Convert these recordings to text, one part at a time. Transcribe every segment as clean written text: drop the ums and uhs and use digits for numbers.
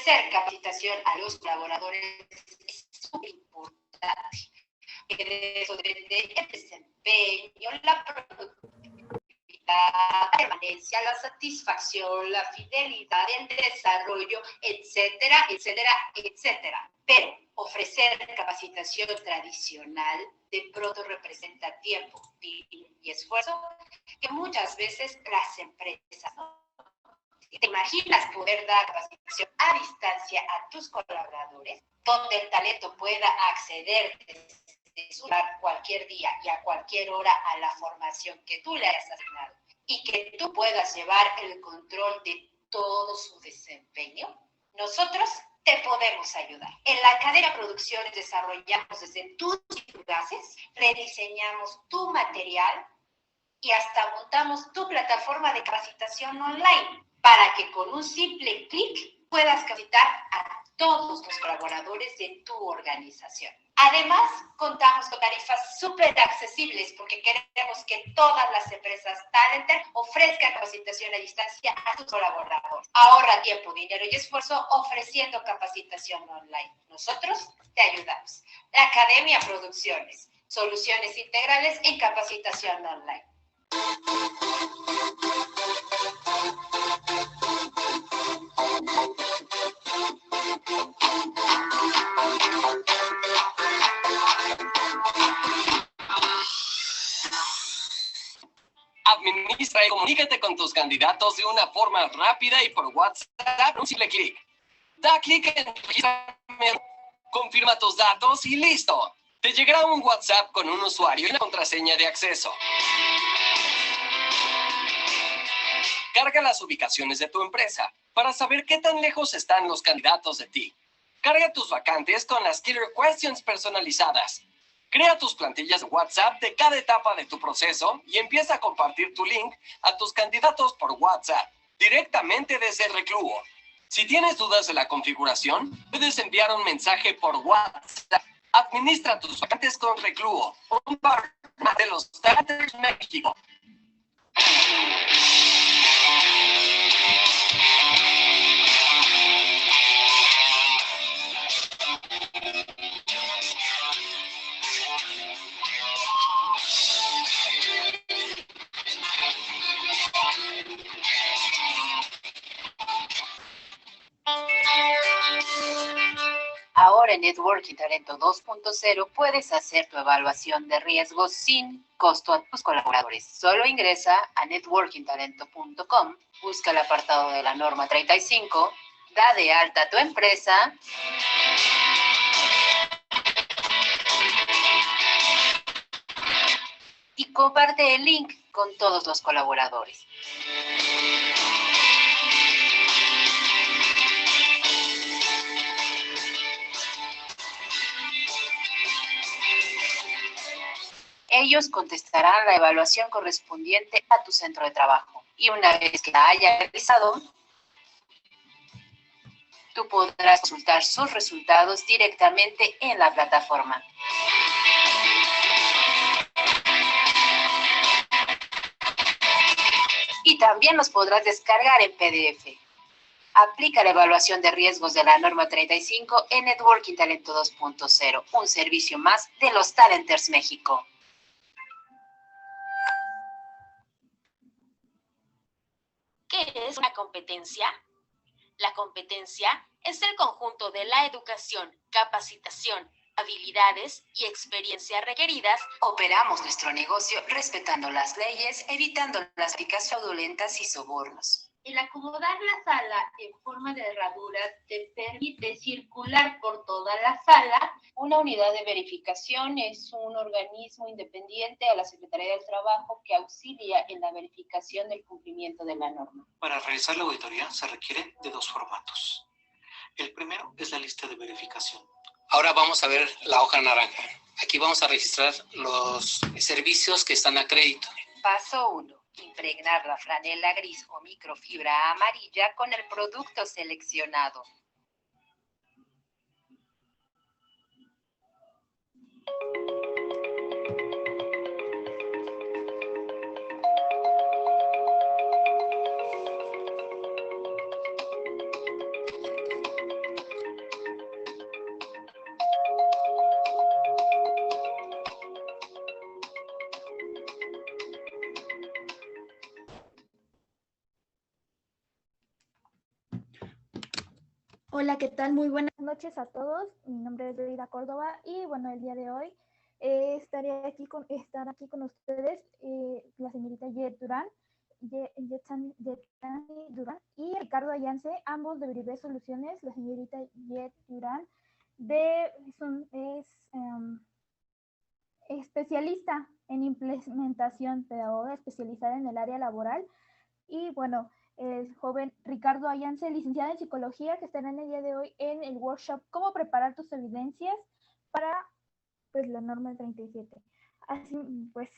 Ofrecer capacitación a los colaboradores es súper importante. De eso depende el desempeño, la productividad, la permanencia, la satisfacción, la fidelidad, el desarrollo, etcétera, etcétera, etcétera. Pero ofrecer capacitación tradicional de pronto representa tiempo y esfuerzo que muchas veces las empresas no. ¿Te imaginas poder dar capacitación a distancia a tus colaboradores, donde el talento pueda acceder desde su lugar cualquier día y a cualquier hora a la formación que tú le hayas asignado y que tú puedas llevar el control de todo su desempeño? Nosotros te podemos ayudar. En la Academia Producciones desarrollamos desde tus clases, rediseñamos tu material y hasta montamos tu plataforma de capacitación online para que con un simple clic puedas capacitar a todos los colaboradores de tu organización. Además, contamos con tarifas súper accesibles porque queremos que todas las empresas Talenter ofrezcan capacitación a distancia a sus colaboradores. Ahorra tiempo, dinero y esfuerzo ofreciendo capacitación online. Nosotros te ayudamos. La Academia Producciones, soluciones integrales en capacitación online. Administra y comunícate con tus candidatos de una forma rápida y por WhatsApp, un simple clic. Da clic en regístrame, confirma tus datos y listo. Te llegará un WhatsApp con un usuario y una contraseña de acceso. Carga las ubicaciones de tu empresa para saber qué tan lejos están los candidatos de ti. Carga tus vacantes con las Killer Questions personalizadas. Crea tus plantillas de WhatsApp de cada etapa de tu proceso y empieza a compartir tu link a tus candidatos por WhatsApp, directamente desde Recluo. Si tienes dudas de la configuración, puedes enviar un mensaje por WhatsApp. Administra tus vacantes con Recluo, un partner de los Talenters México. Ahora en Networking Talento 2.0 puedes hacer tu evaluación de riesgos sin costo a tus colaboradores. Solo ingresa a networkingtalento.com, busca el apartado de la norma 35, da de alta a tu empresa y comparte el link con todos los colaboradores. Ellos contestarán la evaluación correspondiente a tu centro de trabajo. Y una vez que la haya realizado, tú podrás consultar sus resultados directamente en la plataforma. Y también los podrás descargar en PDF. Aplica la evaluación de riesgos de la norma 35 en Networking Talento 2.0, un servicio más de los Talenters México. ¿Qué es una competencia? La competencia es el conjunto de la educación, capacitación, habilidades y experiencia requeridas. Operamos nuestro negocio respetando las leyes, evitando las prácticas fraudulentas y sobornos. El acomodar la sala en forma de herradura te permite circular por toda la sala. Una unidad de verificación es un organismo independiente a la Secretaría del Trabajo que auxilia en la verificación del cumplimiento de la norma. Para realizar la auditoría se requiere de dos formatos. El primero es la lista de verificación. Ahora vamos a ver la hoja naranja. Aquí vamos a registrar los servicios que están a crédito. Paso 1. Impregnar la franela gris o microfibra amarilla con el producto seleccionado. Hola, ¿qué tal? Muy buenas noches a todos. Mi nombre es Leida Córdoba y bueno, el día de hoy estaré aquí con ustedes la señorita Yetzani Durán y Ricardo Ayance, ambos de Brivé Soluciones. La señorita Yet Durán es especialista en implementación, pedagoga especializada en el área laboral. Y bueno, el joven Ricardo Ayance, licenciado en psicología, que estará en el día de hoy en el workshop Cómo preparar tus evidencias para pues la norma 37. Así pues,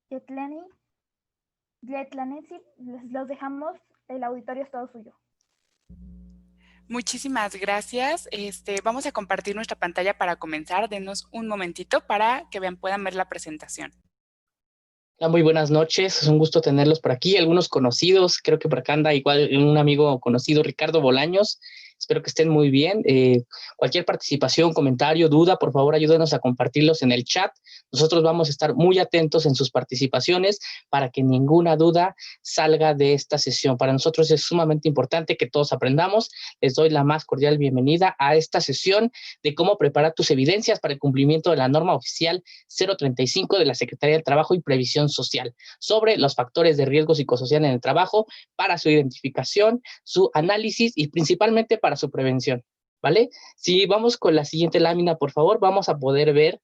Yetlani, los dejamos, el auditorio es todo suyo. Muchísimas gracias. Vamos a compartir nuestra pantalla para comenzar. Denos un momentito para que puedan ver la presentación. Hola, muy buenas noches. Es un gusto tenerlos por aquí. Algunos conocidos, creo que por acá anda igual un amigo conocido, Ricardo Bolaños. Espero que estén muy bien. Cualquier participación, comentario, duda, por favor, ayúdenos a compartirlos en el chat. Nosotros vamos a estar muy atentos en sus participaciones para que ninguna duda salga de esta sesión. Para nosotros es sumamente importante que todos aprendamos. Les doy la más cordial bienvenida a esta sesión de cómo preparar tus evidencias para el cumplimiento de la norma oficial 035 de la Secretaría del Trabajo y Previsión Social sobre los factores de riesgo psicosocial en el trabajo para su identificación, su análisis y principalmente para su prevención, ¿vale? Si vamos con la siguiente lámina, por favor, vamos a poder ver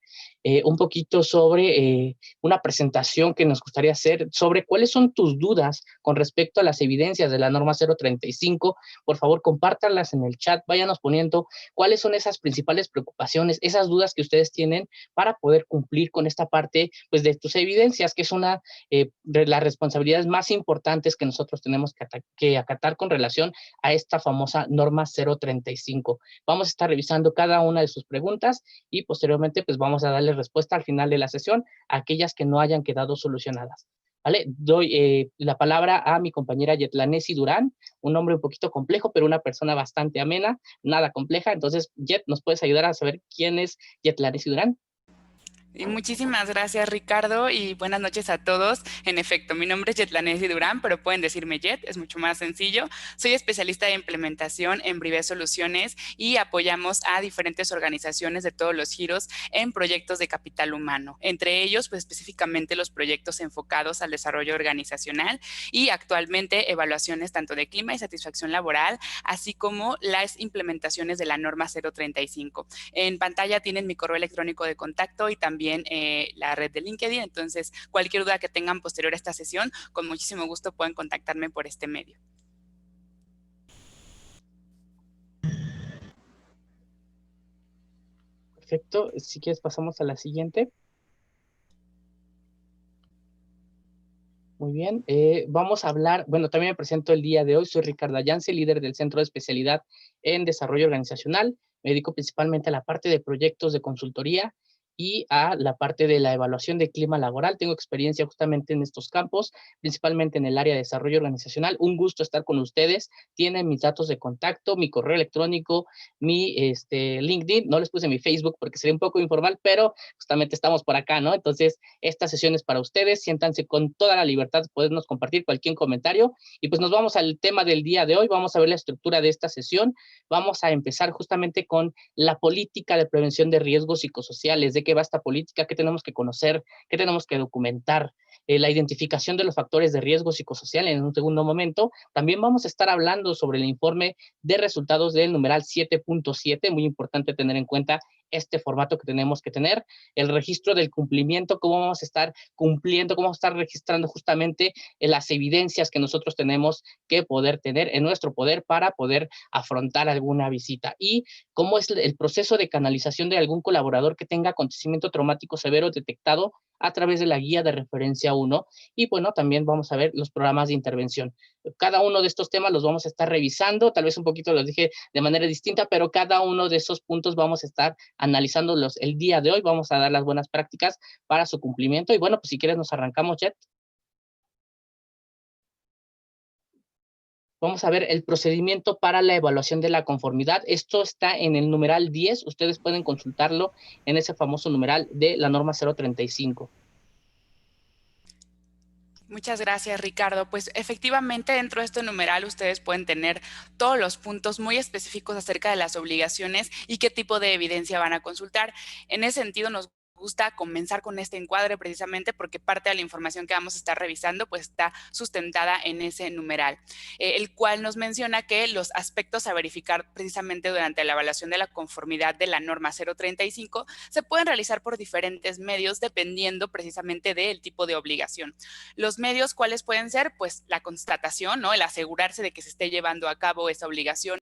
un poquito sobre una presentación que nos gustaría hacer sobre cuáles son tus dudas con respecto a las evidencias de la norma 035. Por favor, compártanlas en el chat, váyanos poniendo cuáles son esas principales preocupaciones, esas dudas que ustedes tienen para poder cumplir con esta parte pues, de tus evidencias, que es una de las responsabilidades más importantes que nosotros tenemos que acatar con relación a esta famosa norma 035. Vamos a estar revisando cada una de sus preguntas y posteriormente pues vamos a darle respuesta al final de la sesión a aquellas que no hayan quedado solucionadas. ¿Vale? Doy la palabra a mi compañera Yetlanesi Durán, un nombre un poquito complejo, pero una persona bastante amena, nada compleja. Entonces, Yet, ¿nos puedes ayudar a saber quién es Yetlanesi Durán? Y muchísimas gracias, Ricardo, y buenas noches a todos. En efecto, mi nombre es Yetlanesi Durán, pero pueden decirme Yet, es mucho más sencillo. Soy especialista de implementación en Brivé Soluciones y apoyamos a diferentes organizaciones de todos los giros en proyectos de capital humano. Entre ellos, pues específicamente los proyectos enfocados al desarrollo organizacional y actualmente evaluaciones tanto de clima y satisfacción laboral, así como las implementaciones de la norma 035. En pantalla tienen mi correo electrónico de contacto y también la red de LinkedIn. Entonces, cualquier duda que tengan posterior a esta sesión, con muchísimo gusto pueden contactarme por este medio. Perfecto. Si quieres, pasamos a la siguiente. Muy bien, vamos a hablar, bueno, también me presento el día de hoy, soy Ricardo Ayance, líder del Centro de Especialidad en Desarrollo Organizacional. Me dedico principalmente a la parte de proyectos de consultoría y a la parte de la evaluación de clima laboral. Tengo experiencia justamente en estos campos, principalmente en el área de desarrollo organizacional. Un gusto estar con ustedes. Tienen mis datos de contacto, mi correo electrónico, mi LinkedIn. No les puse mi Facebook porque sería un poco informal, pero justamente estamos por acá, ¿no? Entonces, esta sesión es para ustedes. Siéntanse con toda la libertad de podernos compartir cualquier comentario. Y pues nos vamos al tema del día de hoy. Vamos a ver la estructura de esta sesión. Vamos a empezar justamente con la política de prevención de riesgos psicosociales. ¿De qué va esta política? ¿Qué tenemos que conocer? ¿Qué tenemos que documentar? La identificación de los factores de riesgo psicosocial en un segundo momento. También vamos a estar hablando sobre el informe de resultados del numeral 7.7, muy importante tener en cuenta este formato que tenemos que tener, el registro del cumplimiento, cómo vamos a estar cumpliendo, cómo vamos a estar registrando justamente las evidencias que nosotros tenemos que poder tener en nuestro poder para poder afrontar alguna visita, y cómo es el proceso de canalización de algún colaborador que tenga acontecimiento traumático severo detectado a través de la guía de referencia 1, y bueno, también vamos a ver los programas de intervención. Cada uno de estos temas los vamos a estar revisando, tal vez un poquito los dije de manera distinta, pero cada uno de esos puntos vamos a estar analizándolos el día de hoy. Vamos a dar las buenas prácticas para su cumplimiento, y bueno, pues si quieres nos arrancamos, Jet. Vamos a ver el procedimiento para la evaluación de la conformidad. Esto está en el numeral 10. Ustedes pueden consultarlo en ese famoso numeral de la norma 035. Muchas gracias, Ricardo. Pues efectivamente dentro de este numeral ustedes pueden tener todos los puntos muy específicos acerca de las obligaciones y qué tipo de evidencia van a consultar. En ese sentido nos gusta comenzar con este encuadre precisamente porque parte de la información que vamos a estar revisando pues está sustentada en ese numeral, el cual nos menciona que los aspectos a verificar precisamente durante la evaluación de la conformidad de la norma 035 se pueden realizar por diferentes medios dependiendo precisamente del tipo de obligación. Los medios, ¿cuáles pueden ser? Pues la constatación, ¿no? El asegurarse de que se esté llevando a cabo esa obligación.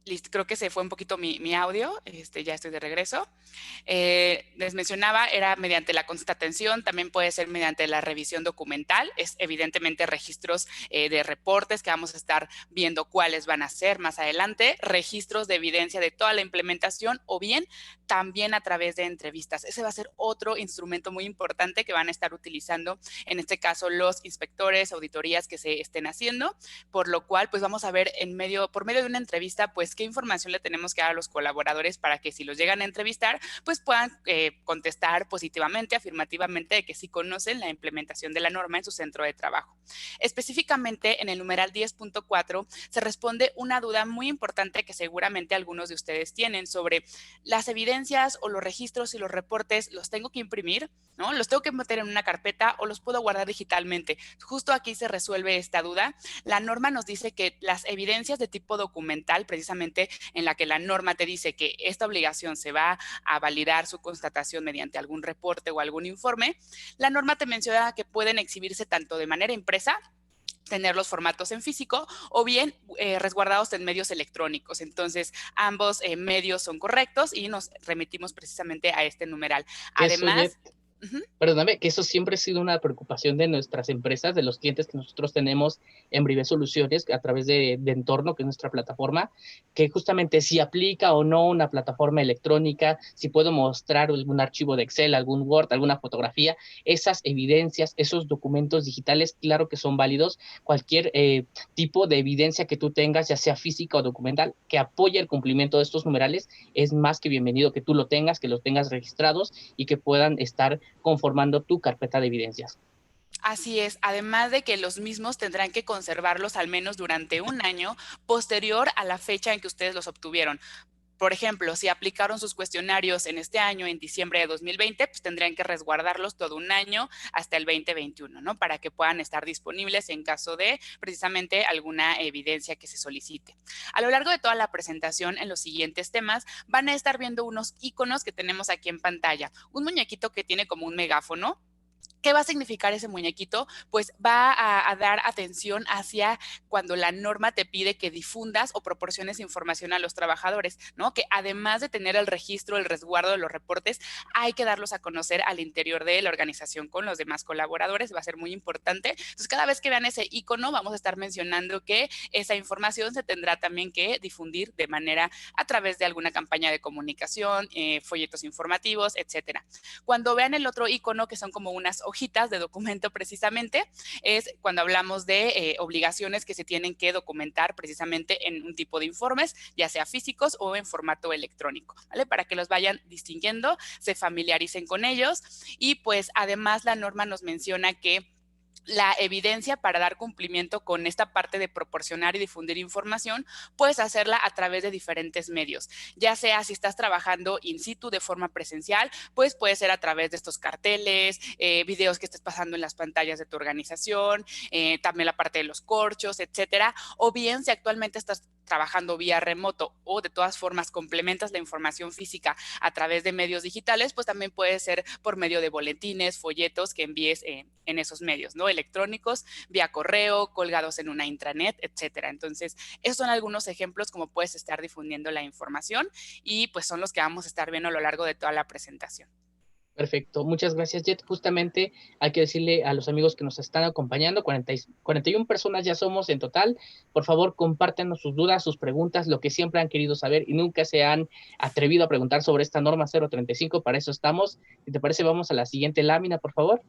Listo, creo que se fue un poquito mi audio, ya estoy de regreso. Les mencionaba, era mediante la constatación, también puede ser mediante la revisión documental, es evidentemente registros de reportes que vamos a estar viendo cuáles van a ser más adelante, registros de evidencia de toda la implementación o bien también a través de entrevistas. Ese va a ser otro instrumento muy importante que van a estar utilizando, en este caso los inspectores, auditorías que se estén haciendo, por lo cual pues vamos a ver por medio de una entrevista pues qué información le tenemos que dar a los colaboradores para que si los llegan a entrevistar pues puedan contestar positivamente, afirmativamente de que sí conocen la implementación de la norma en su centro de trabajo. Específicamente en el numeral 10.4 se responde una duda muy importante que seguramente algunos de ustedes tienen sobre las evidencias o los registros y los reportes, ¿los tengo que imprimir? ¿No? ¿Los tengo que meter en una carpeta o los puedo guardar digitalmente? Justo aquí se resuelve esta duda. La norma nos dice que las evidencias de tipo documental, precisamente en la que la norma te dice que esta obligación se va a validar su constatación mediante algún reporte o algún informe, la norma te menciona que pueden exhibirse tanto de manera impresa, tener los formatos en físico o bien resguardados en medios electrónicos. Entonces, ambos medios son correctos y nos remitimos precisamente a este numeral. Además, perdóname, que eso siempre ha sido una preocupación de nuestras empresas, de los clientes que nosotros tenemos en Brive Soluciones a través de Entorno, que es nuestra plataforma, que justamente si aplica o no una plataforma electrónica, si puedo mostrar algún archivo de Excel, algún Word, alguna fotografía, esas evidencias, esos documentos digitales, claro que son válidos. Cualquier tipo de evidencia que tú tengas, ya sea física o documental, que apoye el cumplimiento de estos numerales, es más que bienvenido que tú lo tengas, que los tengas registrados y que puedan estar conformando tu carpeta de evidencias. Así es, además de que los mismos tendrán que conservarlos al menos durante un año posterior a la fecha en que ustedes los obtuvieron. Por ejemplo, si aplicaron sus cuestionarios en este año, en diciembre de 2020, pues tendrían que resguardarlos todo un año hasta el 2021, ¿no? Para que puedan estar disponibles en caso de precisamente alguna evidencia que se solicite. A lo largo de toda la presentación en los siguientes temas van a estar viendo unos iconos que tenemos aquí en pantalla. Un muñequito que tiene como un megáfono. ¿Qué va a significar ese muñequito? Pues va a dar atención hacia cuando la norma te pide que difundas o proporciones información a los trabajadores, ¿no? Que además de tener el registro, el resguardo de los reportes, hay que darlos a conocer al interior de la organización con los demás colaboradores, va a ser muy importante. Entonces, cada vez que vean ese icono, vamos a estar mencionando que esa información se tendrá también que difundir de manera a través de alguna campaña de comunicación, folletos informativos, etcétera. Cuando vean el otro icono, que son como unas hojitas de documento precisamente, es cuando hablamos de obligaciones que se tienen que documentar precisamente en un tipo de informes, ya sea físicos o en formato electrónico, ¿vale? Para que los vayan distinguiendo, se familiaricen con ellos y pues además la norma nos menciona que la evidencia para dar cumplimiento con esta parte de proporcionar y difundir información, puedes hacerla a través de diferentes medios, ya sea si estás trabajando in situ de forma presencial, pues puede ser a través de estos carteles, videos que estés pasando en las pantallas de tu organización, también la parte de los corchos, etcétera, o bien si actualmente estás trabajando vía remoto o de todas formas complementas la información física a través de medios digitales, pues también puede ser por medio de boletines, folletos que envíes en esos medios, ¿no? Electrónicos, vía correo, colgados en una intranet, etcétera. Entonces, esos son algunos ejemplos como puedes estar difundiendo la información y pues son los que vamos a estar viendo a lo largo de toda la presentación. Perfecto, muchas gracias, Jet. Justamente hay que decirle a los amigos que nos están acompañando, 41 personas ya somos en total. Por favor, compártenos sus dudas, sus preguntas, lo que siempre han querido saber y nunca se han atrevido a preguntar sobre esta norma 035. Para eso estamos. Si te parece, vamos a la siguiente lámina, por favor.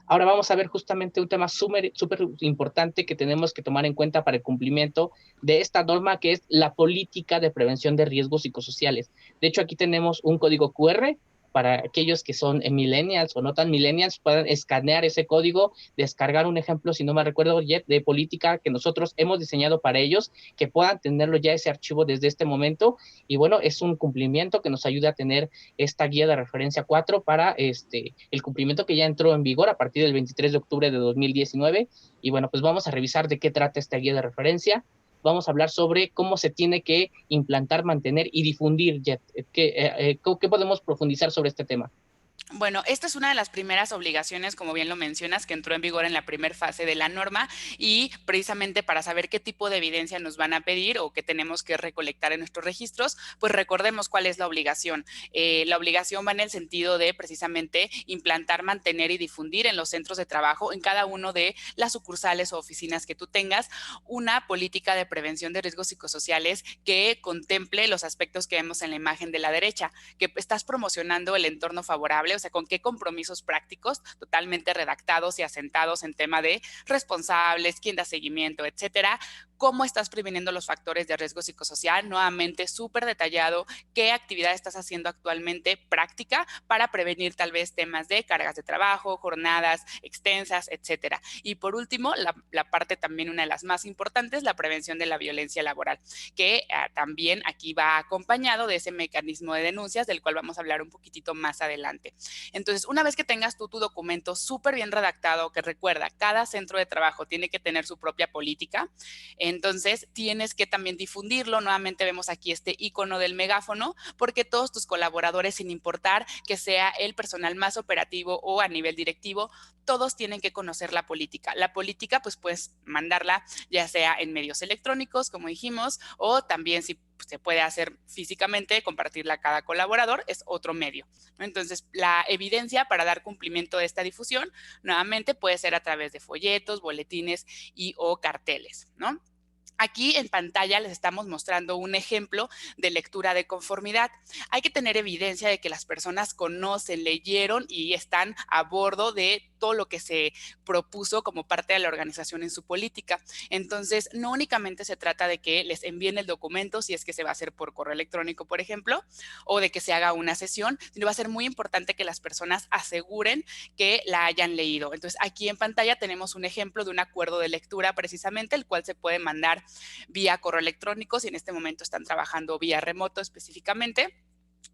Ahora vamos a ver justamente un tema súper importante que tenemos que tomar en cuenta para el cumplimiento de esta norma, que es la política de prevención de riesgos psicosociales. De hecho, aquí tenemos un código QR para aquellos que son millennials o no tan millennials, puedan escanear ese código, descargar un ejemplo, si no me recuerdo, de política que nosotros hemos diseñado para ellos, que puedan tenerlo ya ese archivo desde este momento. Y bueno, es un cumplimiento que nos ayuda a tener esta guía de referencia 4 para el cumplimiento que ya entró en vigor a partir del 23 de octubre de 2019. Y bueno, pues vamos a revisar de qué trata esta guía de referencia. Vamos a hablar sobre cómo se tiene que implantar, mantener y difundir JET. ¿Qué podemos profundizar sobre este tema? Bueno, esta es una de las primeras obligaciones, como bien lo mencionas, que entró en vigor en la primera fase de la norma y precisamente para saber qué tipo de evidencia nos van a pedir o qué tenemos que recolectar en nuestros registros, pues recordemos cuál es la obligación. La obligación va en el sentido de precisamente implantar, mantener y difundir en los centros de trabajo, en cada uno de las sucursales o oficinas que tú tengas, una política de prevención de riesgos psicosociales que contemple los aspectos que vemos en la imagen de la derecha, que estás promocionando el entorno favorable, o sea, con qué compromisos prácticos totalmente redactados y asentados en tema de responsables, quién da seguimiento, etcétera. Cómo estás previniendo los factores de riesgo psicosocial, nuevamente súper detallado, qué actividad estás haciendo actualmente práctica para prevenir tal vez temas de cargas de trabajo, jornadas extensas, etcétera. Y por último, la parte también una de las más importantes, la prevención de la violencia laboral, que también aquí va acompañado de ese mecanismo de denuncias del cual vamos a hablar un poquitito más adelante. Entonces, una vez que tengas tú tu documento súper bien redactado, que recuerda, cada centro de trabajo tiene que tener su propia política, entonces tienes que también difundirlo. Nuevamente vemos aquí este icono del megáfono, porque todos tus colaboradores, sin importar que sea el personal más operativo o a nivel directivo, todos tienen que conocer la política. La política, pues puedes mandarla ya sea en medios electrónicos, como dijimos, o también si se puede hacer físicamente, compartirla a cada colaborador, es otro medio, ¿no? Entonces, la evidencia para dar cumplimiento de esta difusión, nuevamente puede ser a través de folletos, boletines y o carteles, ¿no? Aquí en pantalla les estamos mostrando un ejemplo de lectura de conformidad. Hay que tener evidencia de que las personas conocen, leyeron y están a bordo de todo lo que se propuso como parte de la organización en su política. Entonces, no únicamente se trata de que les envíen el documento, si es que se va a hacer por correo electrónico, por ejemplo, o de que se haga una sesión, sino va a ser muy importante que las personas aseguren que la hayan leído. Entonces, aquí en pantalla tenemos un ejemplo de un acuerdo de lectura precisamente, el cual se puede mandar vía correo electrónico, si en este momento están trabajando vía remoto específicamente,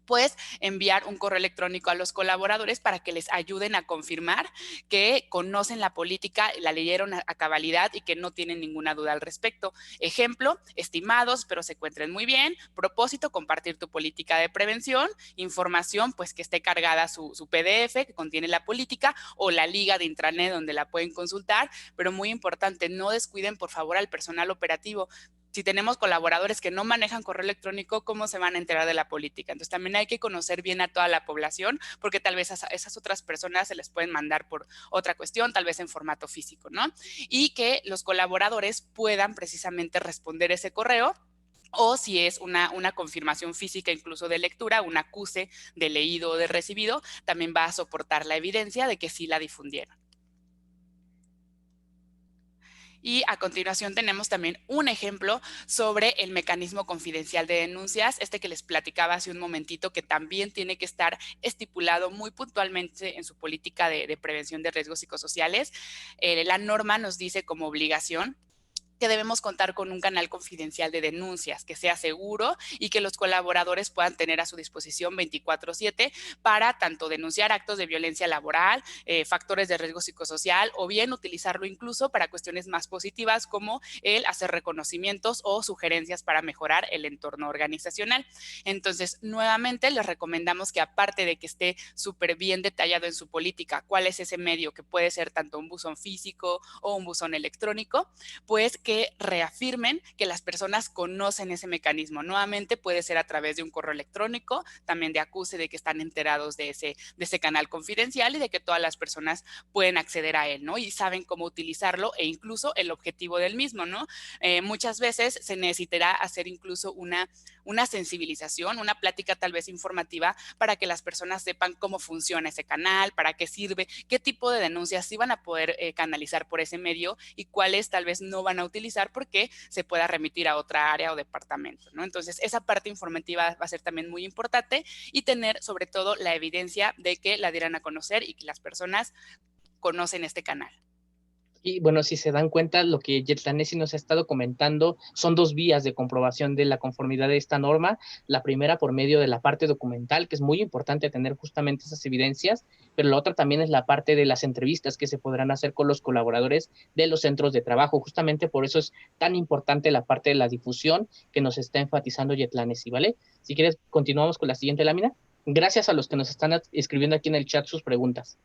pues enviar un correo electrónico a los colaboradores para que les ayuden a confirmar que conocen la política, la leyeron a cabalidad y que no tienen ninguna duda al respecto. Ejemplo, estimados, espero se encuentren muy bien. Propósito, compartir tu política de prevención. Información, pues que esté cargada su PDF que contiene la política o la liga de intranet donde la pueden consultar, pero muy importante, no descuiden por favor al personal operativo. Si tenemos colaboradores que no manejan correo electrónico, ¿cómo se van a enterar de la política? Entonces también hay que conocer bien a toda la población, porque tal vez a esas otras personas se les pueden mandar por otra cuestión, tal vez en formato físico, ¿no? Y que los colaboradores puedan precisamente responder ese correo, o si es una confirmación física incluso de lectura, un acuse de leído o de recibido, también va a soportar la evidencia de que sí la difundieron. Y a continuación tenemos también un ejemplo sobre el mecanismo confidencial de denuncias, que les platicaba hace un momentito, que también tiene que estar estipulado muy puntualmente en su política de prevención de riesgos psicosociales. La norma nos dice como obligación que debemos contar con un canal confidencial de denuncias que sea seguro y que los colaboradores puedan tener a su disposición 24/7 para tanto denunciar actos de violencia laboral, factores de riesgo psicosocial, o bien utilizarlo incluso para cuestiones más positivas como el hacer reconocimientos o sugerencias para mejorar el entorno organizacional. Entonces, nuevamente les recomendamos que aparte de que esté súper bien detallado en su política cuál es ese medio, que puede ser tanto un buzón físico o un buzón electrónico, pues que reafirmen que las personas conocen ese mecanismo. Nuevamente puede ser a través de un correo electrónico, también de acuse de que están enterados de ese canal confidencial y de que todas las personas pueden acceder a él, ¿no? Y saben cómo utilizarlo e incluso el objetivo del mismo, ¿no? Muchas veces se necesitará hacer incluso una sensibilización, una plática tal vez informativa para que las personas sepan cómo funciona ese canal, para qué sirve, qué tipo de denuncias sí van a poder canalizar por ese medio y cuáles tal vez no van a utilizar utilizar porque se pueda remitir a otra área o departamento, ¿no? Entonces, esa parte informativa va a ser también muy importante y tener sobre todo la evidencia de que la dieran a conocer y que las personas conocen este canal. Y bueno, si se dan cuenta, lo que Yetlanesi nos ha estado comentando son dos vías de comprobación de la conformidad de esta norma. La primera por medio de la parte documental, que es muy importante tener justamente esas evidencias, pero la otra también es la parte de las entrevistas que se podrán hacer con los colaboradores de los centros de trabajo. Justamente por eso es tan importante la parte de la difusión que nos está enfatizando Yetlanesi, ¿vale? Si quieres, continuamos con la siguiente lámina. Gracias a los que nos están escribiendo aquí en el chat sus preguntas.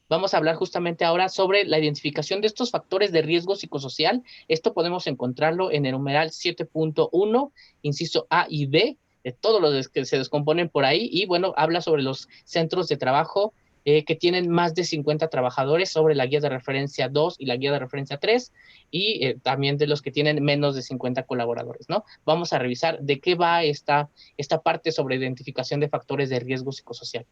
Vamos a hablar justamente ahora sobre la identificación de estos factores de riesgo psicosocial. Esto podemos encontrarlo en el numeral 7.1, inciso A y B, de todos los que se descomponen por ahí. Y bueno, habla sobre los centros de trabajo que tienen más de 50 trabajadores, sobre la guía de referencia 2 y la guía de referencia 3, y también de los que tienen menos de 50 colaboradores, ¿no? Vamos a revisar de qué va esta parte sobre identificación de factores de riesgo psicosocial.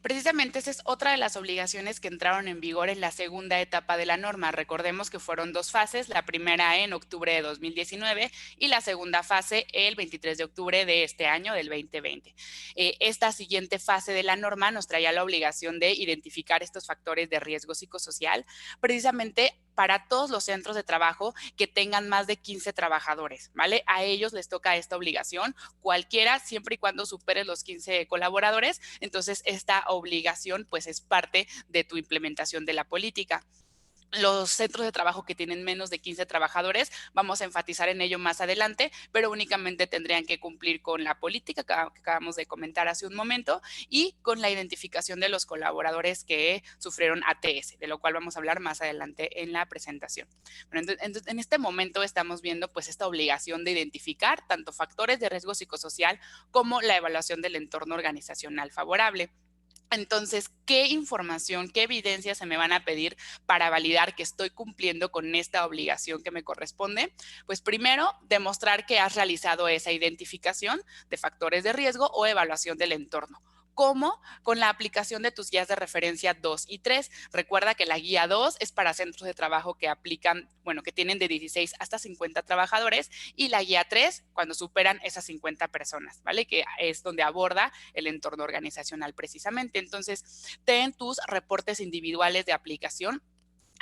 Precisamente esa es otra de las obligaciones que entraron en vigor en la segunda etapa de la norma. Recordemos que fueron dos fases, la primera en octubre de 2019 y la segunda fase el 23 de octubre de este año, del 2020. Esta siguiente fase de la norma nos traía la obligación de identificar estos factores de riesgo psicosocial, precisamente para todos los centros de trabajo que tengan más de 15 trabajadores, ¿vale? A ellos les toca esta obligación, cualquiera, siempre y cuando superes los 15 colaboradores. Entonces, esta obligación, pues, es parte de tu implementación de la política. Los centros de trabajo que tienen menos de 15 trabajadores, vamos a enfatizar en ello más adelante, pero únicamente tendrían que cumplir con la política que acabamos de comentar hace un momento y con la identificación de los colaboradores que sufrieron ATS, de lo cual vamos a hablar más adelante en la presentación. Bueno, entonces, en este momento estamos viendo pues esta obligación de identificar tanto factores de riesgo psicosocial como la evaluación del entorno organizacional favorable. Entonces, ¿qué información, qué evidencia se me van a pedir para validar que estoy cumpliendo con esta obligación que me corresponde? Pues primero, demostrar que has realizado esa identificación de factores de riesgo o evaluación del entorno. ¿Cómo? Con la aplicación de tus guías de referencia 2 y 3. Recuerda que la guía 2 es para centros de trabajo que aplican, bueno, que tienen de 16 hasta 50 trabajadores, y la guía 3 cuando superan esas 50 personas, ¿vale? Que es donde aborda el entorno organizacional precisamente. Entonces, ten tus reportes individuales de aplicación.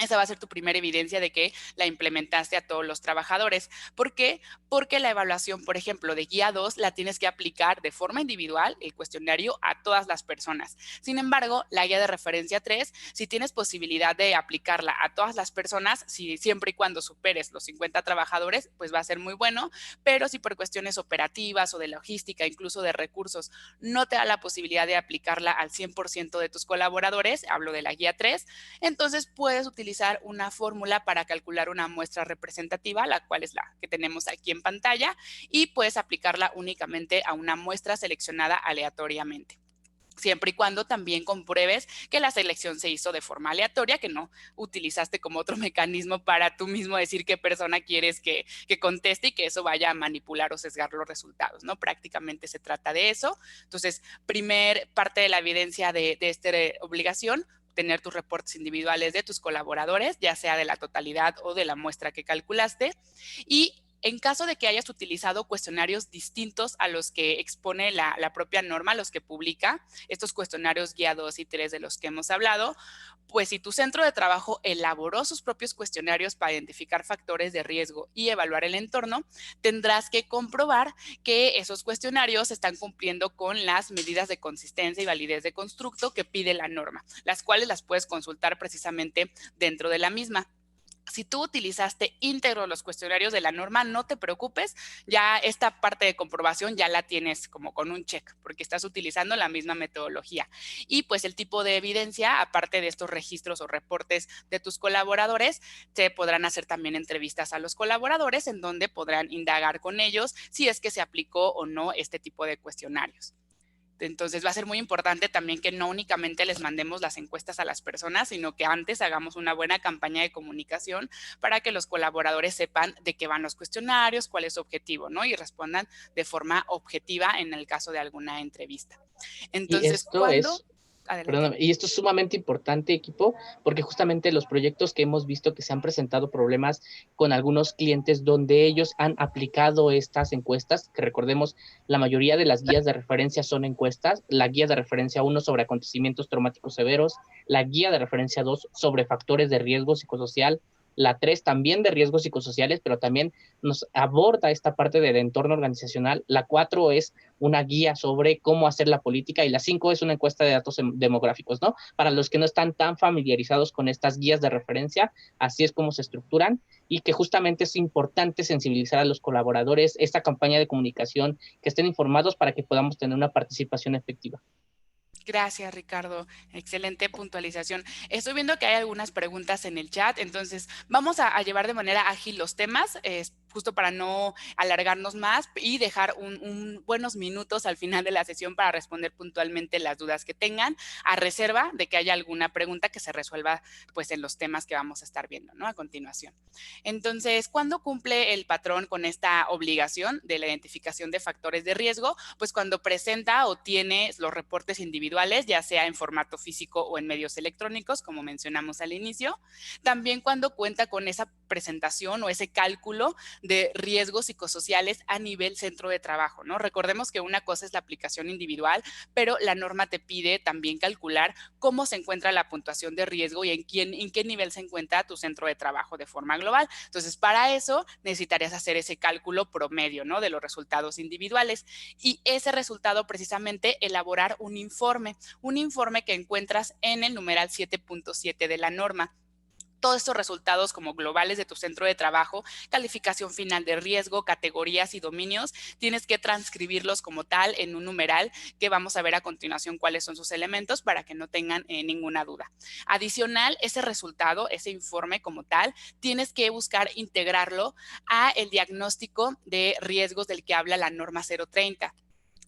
Esa va a ser tu primera evidencia de que la implementaste a todos los trabajadores. ¿Por qué? Porque la evaluación, por ejemplo, de guía 2 la tienes que aplicar de forma individual, el cuestionario, a todas las personas. Sin embargo, la guía de referencia 3, si tienes posibilidad de aplicarla a todas las personas, siempre y cuando superes los 50 trabajadores, pues va a ser muy bueno, pero si por cuestiones operativas o de logística, incluso de recursos, no te da la posibilidad de aplicarla al 100% de tus colaboradores, hablo de la guía 3, entonces puedes utilizar una fórmula para calcular una muestra representativa, la cual es la que tenemos aquí en pantalla, y puedes aplicarla únicamente a una muestra seleccionada aleatoriamente. Siempre y cuando también compruebes que la selección se hizo de forma aleatoria, que no utilizaste como otro mecanismo para tú mismo decir qué persona quieres que conteste y que eso vaya a manipular o sesgar los resultados, ¿no? Prácticamente se trata de eso. Entonces, primer parte de la evidencia de esta obligación, tener tus reportes individuales de tus colaboradores, ya sea de la totalidad o de la muestra que calculaste. Y en caso de que hayas utilizado cuestionarios distintos a los que expone la propia norma, los que publica, estos cuestionarios guía 2 y 3 de los que hemos hablado, pues si tu centro de trabajo elaboró sus propios cuestionarios para identificar factores de riesgo y evaluar el entorno, tendrás que comprobar que esos cuestionarios están cumpliendo con las medidas de consistencia y validez de constructo que pide la norma, las cuales las puedes consultar precisamente dentro de la misma. Si tú utilizaste íntegro los cuestionarios de la norma, no te preocupes, ya esta parte de comprobación ya la tienes como con un check, porque estás utilizando la misma metodología. Y pues el tipo de evidencia, aparte de estos registros o reportes de tus colaboradores, se podrán hacer también entrevistas a los colaboradores en donde podrán indagar con ellos si es que se aplicó o no este tipo de cuestionarios. Entonces va a ser muy importante también que no únicamente les mandemos las encuestas a las personas, sino que antes hagamos una buena campaña de comunicación para que los colaboradores sepan de qué van los cuestionarios, cuál es su objetivo, ¿no? Y respondan de forma objetiva en el caso de alguna entrevista. Entonces, y esto es Adelante. Perdóname, y esto es sumamente importante, equipo, porque justamente los proyectos que hemos visto que se han presentado problemas con algunos clientes donde ellos han aplicado estas encuestas, que recordemos, la mayoría de las guías de referencia son encuestas, la guía de referencia 1 sobre acontecimientos traumáticos severos, la guía de referencia 2 sobre factores de riesgo psicosocial, la 3 también de riesgos psicosociales, pero también nos aborda esta parte del entorno organizacional, la 4 es una guía sobre cómo hacer la política y la 5 es una encuesta de datos demográficos, ¿no? Para los que no están tan familiarizados con estas guías de referencia, así es como se estructuran y que justamente es importante sensibilizar a los colaboradores, esta campaña de comunicación, que estén informados para que podamos tener una participación efectiva. Gracias, Ricardo. Excelente puntualización. Estoy viendo que hay algunas preguntas en el chat, entonces vamos a llevar de manera ágil los temas, justo para no alargarnos más y dejar buenos minutos al final de la sesión para responder puntualmente las dudas que tengan, a reserva de que haya alguna pregunta que se resuelva pues en los temas que vamos a estar viendo, ¿no? A continuación. Entonces, ¿cuándo cumple el patrón con esta obligación de la identificación de factores de riesgo? Pues cuando presenta o tiene los reportes individuales, ya sea en formato físico o en medios electrónicos, como mencionamos al inicio. También cuando cuenta con esa presentación o ese cálculo de riesgos psicosociales a nivel centro de trabajo, ¿no? Recordemos que una cosa es la aplicación individual, pero la norma te pide también calcular cómo se encuentra la puntuación de riesgo y en qué nivel se encuentra tu centro de trabajo de forma global. Entonces, para eso necesitarías hacer ese cálculo promedio, ¿no? De los resultados individuales y ese resultado precisamente elaborar un informe que encuentras en el numeral 7.7 de la norma. Todos estos resultados como globales de tu centro de trabajo, calificación final de riesgo, categorías y dominios, tienes que transcribirlos como tal en un numeral que vamos a ver a continuación cuáles son sus elementos para que no tengan ninguna duda. Adicional, ese resultado, ese informe como tal, tienes que buscar integrarlo a el diagnóstico de riesgos del que habla la norma 030.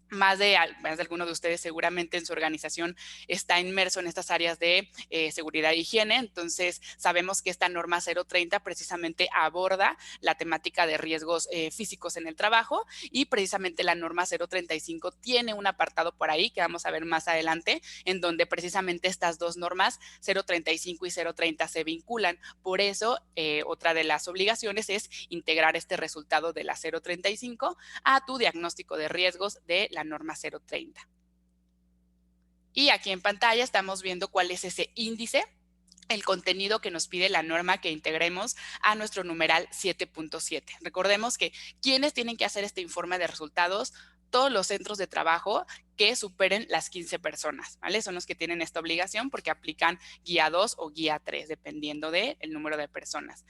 Más de alguno de ustedes seguramente en su organización está inmerso en estas áreas de seguridad e higiene, entonces sabemos que esta norma 030 precisamente aborda la temática de riesgos físicos en el trabajo y precisamente la norma 035 tiene un apartado por ahí que vamos a ver más adelante en donde precisamente estas dos normas 035 y 030 se vinculan. Por eso otra de las obligaciones es integrar este resultado de la 035 a tu diagnóstico de riesgos de la norma 030. Y aquí en pantalla estamos viendo cuál es ese índice, el contenido que nos pide la norma que integremos a nuestro numeral 7.7. Recordemos que quienes tienen que hacer este informe de resultados, todos los centros de trabajo que superen las 15 personas, ¿vale? Son los que tienen esta obligación porque aplican guía 2 o guía 3, dependiendo del número de personas.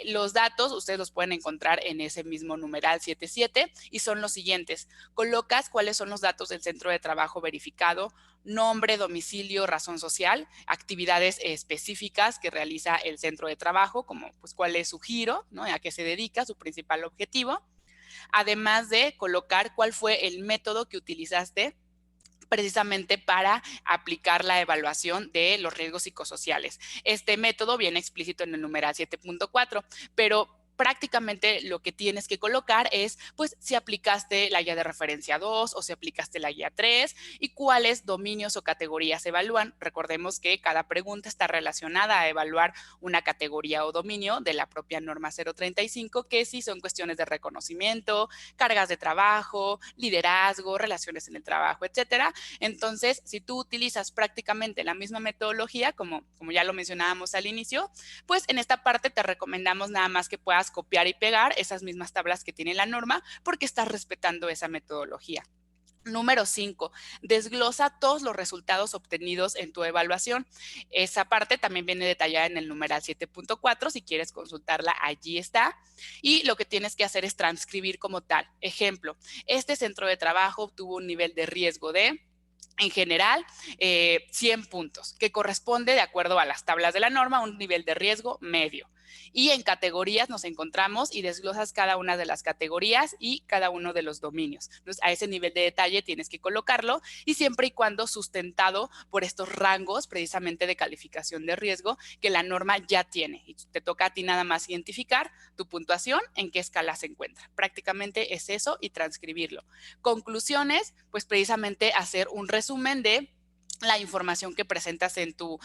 Los datos ustedes los pueden encontrar en ese mismo numeral 7.7 y son los siguientes. Colocas cuáles son los datos del centro de trabajo verificado, nombre, domicilio, razón social, actividades específicas que realiza el centro de trabajo, como pues cuál es su giro, ¿no? A qué se dedica, su principal objetivo. Además de colocar cuál fue el método que utilizaste precisamente para aplicar la evaluación de los riesgos psicosociales. Este método viene explícito en el numeral 7.4, pero prácticamente lo que tienes que colocar es, pues, si aplicaste la guía de referencia 2 o si aplicaste la guía 3 y cuáles dominios o categorías se evalúan. Recordemos que cada pregunta está relacionada a evaluar una categoría o dominio de la propia norma 035, que sí son cuestiones de reconocimiento, cargas de trabajo, liderazgo, relaciones en el trabajo, etcétera. Entonces, si tú utilizas prácticamente la misma metodología, como ya lo mencionábamos al inicio, pues en esta parte te recomendamos nada más que puedas copiar y pegar esas mismas tablas que tiene la norma porque estás respetando esa metodología. Número 5, desglosa todos los resultados obtenidos en tu evaluación. Esa parte también viene detallada en el numeral 7.4, si quieres consultarla, allí está. Y lo que tienes que hacer es transcribir como tal. Ejemplo, este centro de trabajo obtuvo un nivel de riesgo de, en general, 100 puntos, que corresponde, de acuerdo a las tablas de la norma, a un nivel de riesgo medio. Y en categorías nos encontramos y desglosas cada una de las categorías y cada uno de los dominios. Entonces, a ese nivel de detalle tienes que colocarlo y siempre y cuando sustentado por estos rangos precisamente de calificación de riesgo que la norma ya tiene. Y te toca a ti nada más identificar tu puntuación, en qué escala se encuentra. Prácticamente es eso y transcribirlo. Conclusiones, pues precisamente hacer un resumen de la información que presentas en tu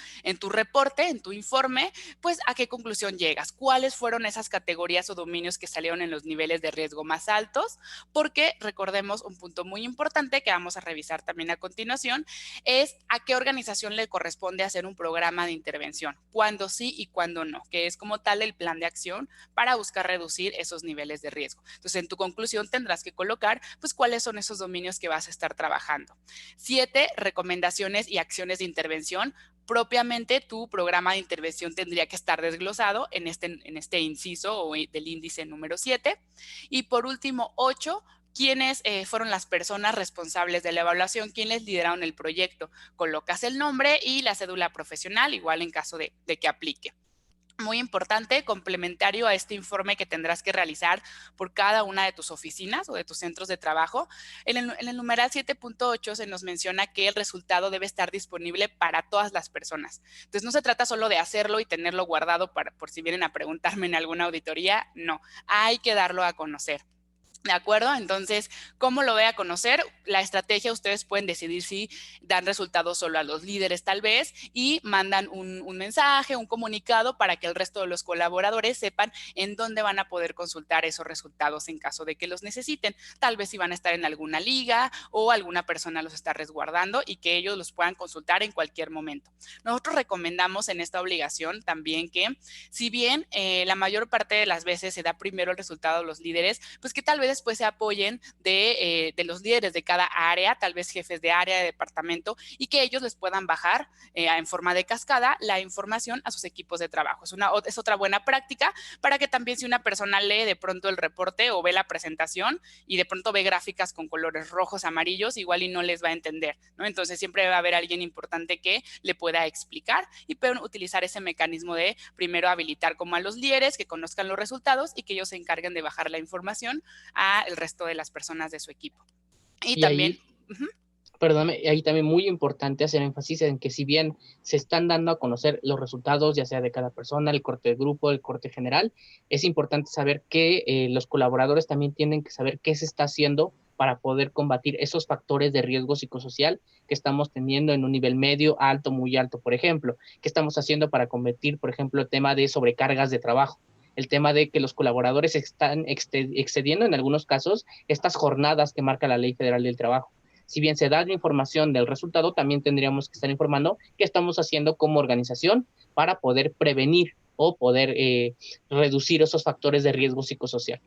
reporte, en tu informe, pues a qué conclusión llegas, cuáles fueron esas categorías o dominios que salieron en los niveles de riesgo más altos, porque recordemos un punto muy importante que vamos a revisar también a continuación, es a qué organización le corresponde hacer un programa de intervención, cuándo sí y cuándo no, que es como tal el plan de acción para buscar reducir esos niveles de riesgo. Entonces, en tu conclusión tendrás que colocar, pues, cuáles son esos dominios que vas a estar trabajando. 7, recomendaciones y acciones de intervención. Propiamente tu programa de intervención tendría que estar desglosado en este inciso o del índice número 7. Y por último, 8, ¿quiénes fueron las personas responsables de la evaluación? ¿Quiénes lideraron el proyecto? Colocas el nombre y la cédula profesional, igual en caso de que aplique. Muy importante, complementario a este informe que tendrás que realizar por cada una de tus oficinas o de tus centros de trabajo. En el numeral 7.8 se nos menciona que el resultado debe estar disponible para todas las personas. Entonces, no se trata solo de hacerlo y tenerlo guardado por si vienen a preguntarme en alguna auditoría. No, hay que darlo a conocer. ¿De acuerdo? Entonces, ¿cómo lo voy a conocer? La estrategia, ustedes pueden decidir si dan resultados solo a los líderes tal vez y mandan un mensaje, un comunicado para que el resto de los colaboradores sepan en dónde van a poder consultar esos resultados en caso de que los necesiten. Tal vez si van a estar en alguna liga o alguna persona los está resguardando y que ellos los puedan consultar en cualquier momento. Nosotros recomendamos en esta obligación también que, si bien la mayor parte de las veces se da primero el resultado a los líderes, pues que tal vez después se apoyen de los líderes de cada área, tal vez jefes de área, de departamento, y que ellos les puedan bajar en forma de cascada la información a sus equipos de trabajo. Es otra buena práctica para que también si una persona lee de pronto el reporte o ve la presentación y de pronto ve gráficas con colores rojos, amarillos, igual y no les va a entender, ¿no? Entonces siempre va a haber alguien importante que le pueda explicar y pueden utilizar ese mecanismo de primero habilitar como a los líderes que conozcan los resultados y que ellos se encarguen de bajar la información a el resto de las personas de su equipo. Y también... Ahí, perdóname, ahí también muy importante hacer énfasis en que si bien se están dando a conocer los resultados, ya sea de cada persona, el corte de grupo, el corte general, es importante saber que los colaboradores también tienen que saber qué se está haciendo para poder combatir esos factores de riesgo psicosocial que estamos teniendo en un nivel medio, alto, muy alto, por ejemplo. ¿Qué estamos haciendo para combatir, por ejemplo, el tema de sobrecargas de trabajo? El tema de que los colaboradores están excediendo en algunos casos estas jornadas que marca la Ley Federal del Trabajo. Si bien se da la información del resultado, también tendríamos que estar informando qué estamos haciendo como organización para poder prevenir o poder reducir esos factores de riesgo psicosocial.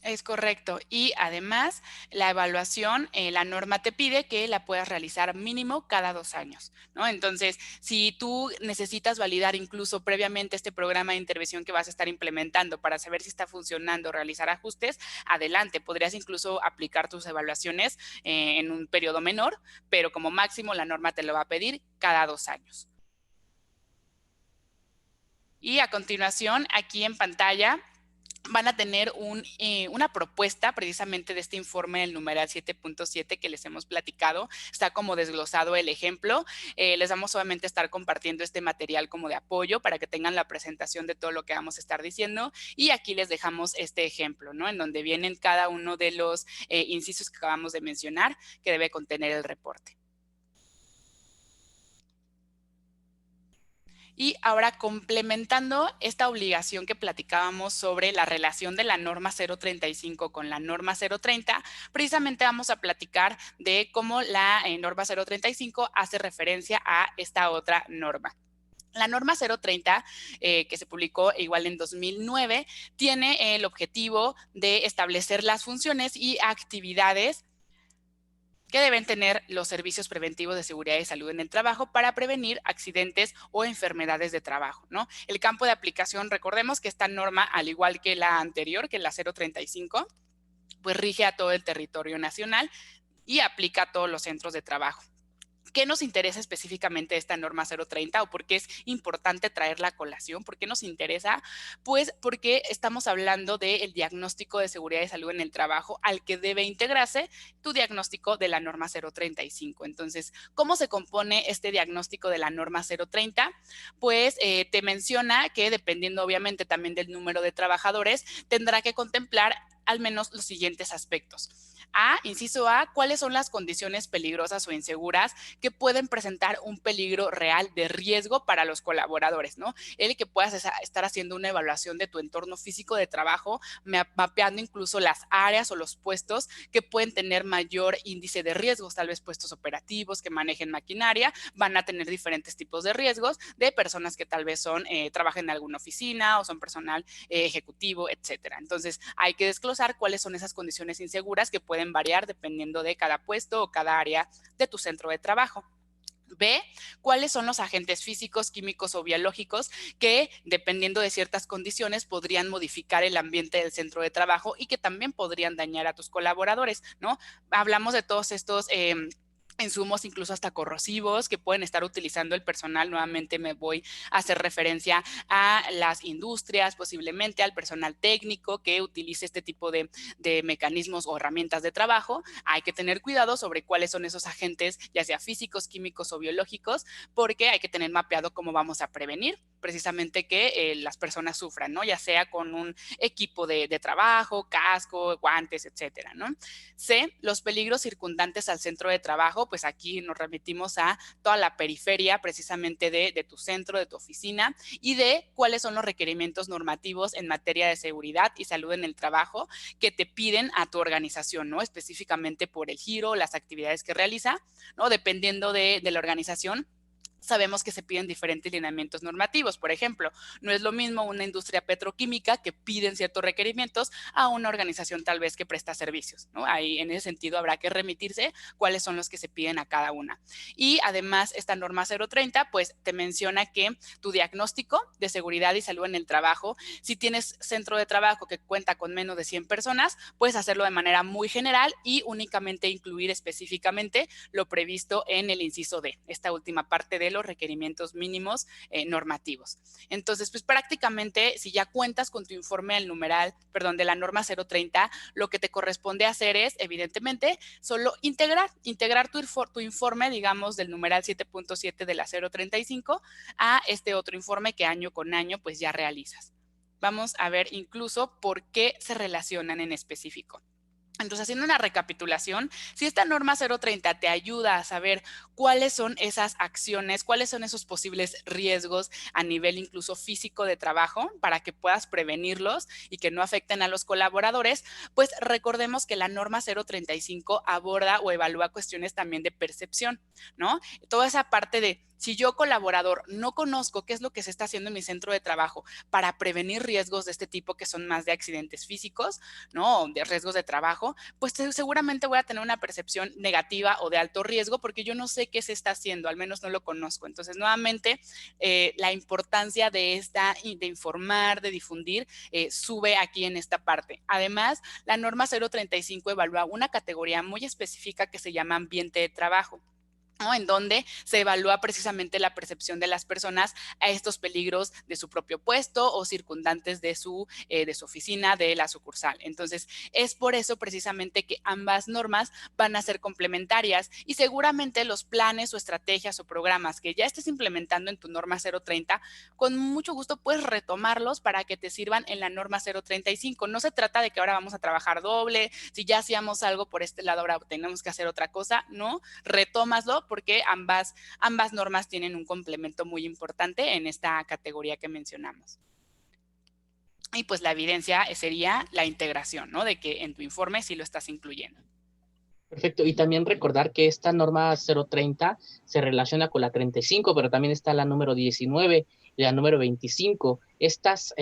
Es correcto. Y además, la evaluación, la norma te pide que la puedas realizar mínimo cada 2 años, ¿no? Entonces, si tú necesitas validar incluso previamente este programa de intervención que vas a estar implementando para saber si está funcionando, realizar ajustes, adelante. Podrías incluso aplicar tus evaluaciones en un periodo menor, pero como máximo la norma te lo va a pedir cada 2 años. Y a continuación, aquí en pantalla, van a tener una propuesta precisamente de este informe del numeral 7.7 que les hemos platicado. Está como desglosado el ejemplo. Les vamos obviamente a estar compartiendo este material como de apoyo para que tengan la presentación de todo lo que vamos a estar diciendo. Y aquí les dejamos este ejemplo, ¿no? En donde vienen cada uno de los incisos que acabamos de mencionar que debe contener el reporte. Y ahora, complementando esta obligación que platicábamos sobre la relación de la norma 035 con la norma 030, precisamente vamos a platicar de cómo la norma 035 hace referencia a esta otra norma. La norma 030, que se publicó igual en 2009, tiene el objetivo de establecer las funciones y actividades que deben tener los servicios preventivos de seguridad y salud en el trabajo para prevenir accidentes o enfermedades de trabajo, ¿no? El campo de aplicación, recordemos que esta norma, al igual que la anterior, que la 035, pues rige a todo el territorio nacional y aplica a todos los centros de trabajo. ¿Qué nos interesa específicamente esta norma 030 o por qué es importante traerla a colación? ¿Por qué nos interesa? Pues porque estamos hablando del diagnóstico de seguridad y salud en el trabajo al que debe integrarse tu diagnóstico de la norma 035. Entonces, ¿cómo se compone este diagnóstico de la norma 030? Pues te menciona que dependiendo obviamente también del número de trabajadores, tendrá que contemplar al menos los siguientes aspectos. Inciso A, ¿cuáles son las condiciones peligrosas o inseguras que pueden presentar un peligro real de riesgo para los colaboradores, ¿no? El que puedas estar haciendo una evaluación de tu entorno físico de trabajo, mapeando incluso las áreas o los puestos que pueden tener mayor índice de riesgos, tal vez puestos operativos que manejen maquinaria, van a tener diferentes tipos de riesgos de personas que tal vez trabajan en alguna oficina o son personal ejecutivo, etcétera. Entonces, hay que desglosar cuáles son esas condiciones inseguras que pueden variar dependiendo de cada puesto o cada área de tu centro de trabajo. B, ¿cuáles son los agentes físicos, químicos o biológicos que, dependiendo de ciertas condiciones, podrían modificar el ambiente del centro de trabajo y que también podrían dañar a tus colaboradores, ¿no? Hablamos de todos estos insumos incluso hasta corrosivos que pueden estar utilizando el personal. Nuevamente me voy a hacer referencia a las industrias, posiblemente al personal técnico que utilice este tipo de mecanismos o herramientas de trabajo. Hay que tener cuidado sobre cuáles son esos agentes, ya sea físicos, químicos o biológicos, porque hay que tener mapeado cómo vamos a prevenir precisamente que las personas sufran, ¿no? Ya sea con un equipo de trabajo, casco, guantes, etcétera, ¿no? C, los peligros circundantes al centro de trabajo, pues aquí nos remitimos a toda la periferia precisamente de tu centro, de tu oficina, y de cuáles son los requerimientos normativos en materia de seguridad y salud en el trabajo que te piden a tu organización, ¿no? Específicamente por el giro, las actividades que realiza, ¿no? Dependiendo de la organización, sabemos que se piden diferentes lineamientos normativos. Por ejemplo, no es lo mismo una industria petroquímica que piden ciertos requerimientos a una organización tal vez que presta servicios, ¿no? Ahí en ese sentido habrá que remitirse cuáles son los que se piden a cada una. Y además esta norma 030 pues te menciona que tu diagnóstico de seguridad y salud en el trabajo, si tienes centro de trabajo que cuenta con menos de 100 personas, puedes hacerlo de manera muy general y únicamente incluir específicamente lo previsto en el inciso D, esta última parte de los requerimientos mínimos normativos. Entonces, pues prácticamente si ya cuentas con tu informe del numeral, perdón, de la norma 030, lo que te corresponde hacer es, evidentemente, solo integrar tu informe, digamos, del numeral 7.7 de la 035 a este otro informe que año con año pues ya realizas. Vamos a ver incluso por qué se relacionan en específico. Entonces, haciendo una recapitulación, si esta norma 030 te ayuda a saber cuáles son esas acciones, cuáles son esos posibles riesgos a nivel incluso físico de trabajo para que puedas prevenirlos y que no afecten a los colaboradores, pues recordemos que la norma 035 aborda o evalúa cuestiones también de percepción, ¿no? Toda esa parte de si yo colaborador no conozco qué es lo que se está haciendo en mi centro de trabajo para prevenir riesgos de este tipo que son más de accidentes físicos, ¿no? De riesgos de trabajo, pues seguramente voy a tener una percepción negativa o de alto riesgo porque yo no sé qué se está haciendo, al menos no lo conozco. Entonces, nuevamente, la importancia de informar, de difundir, sube aquí en esta parte. Además, la norma 035 evalúa una categoría muy específica que se llama ambiente de trabajo, ¿no? En donde se evalúa precisamente la percepción de las personas a estos peligros de su propio puesto o circundantes de su oficina, de la sucursal. Entonces, es por eso precisamente que ambas normas van a ser complementarias y seguramente los planes o estrategias o programas que ya estés implementando en tu norma 030, con mucho gusto puedes retomarlos para que te sirvan en la norma 035. No se trata de que ahora vamos a trabajar doble, si ya hacíamos algo por este lado, ahora tenemos que hacer otra cosa, no, retómaslo porque ambas normas tienen un complemento muy importante en esta categoría que mencionamos. Y pues la evidencia sería la integración, ¿no? De que en tu informe sí lo estás incluyendo. Perfecto, y también recordar que esta norma 030 se relaciona con la 35, pero también está la número 19 y la número 25. Estas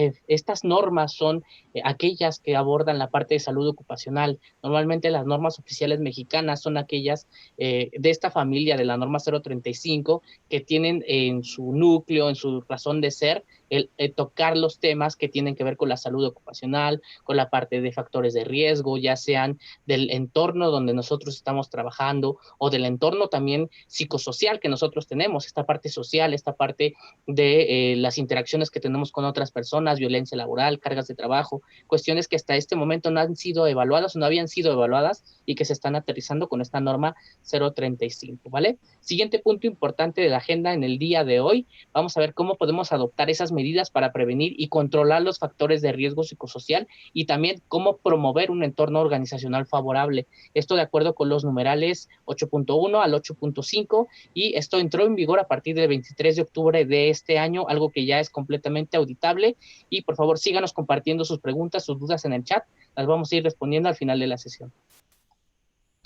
normas son aquellas que abordan la parte de salud ocupacional. Normalmente las normas oficiales mexicanas son aquellas de esta familia de la norma 035 que tienen en su núcleo, en su razón de ser, el tocar los temas que tienen que ver con la salud ocupacional, con la parte de factores de riesgo, ya sean del entorno donde nosotros estamos trabajando o del entorno también psicosocial que nosotros tenemos, esta parte social, esta parte de las interacciones que tenemos con con otras personas, violencia laboral, cargas de trabajo, cuestiones que hasta este momento no han sido evaluadas o no habían sido evaluadas y que se están aterrizando con esta norma 035, ¿vale? Siguiente punto importante de la agenda en el día de hoy, vamos a ver cómo podemos adoptar esas medidas para prevenir y controlar los factores de riesgo psicosocial y también cómo promover un entorno organizacional favorable. Esto de acuerdo con los numerales 8.1 al 8.5 y esto entró en vigor a partir del 23 de octubre de este año, algo que ya es completamente auditable. Y por favor síganos compartiendo sus preguntas, sus dudas en el chat, las vamos a ir respondiendo al final de la sesión.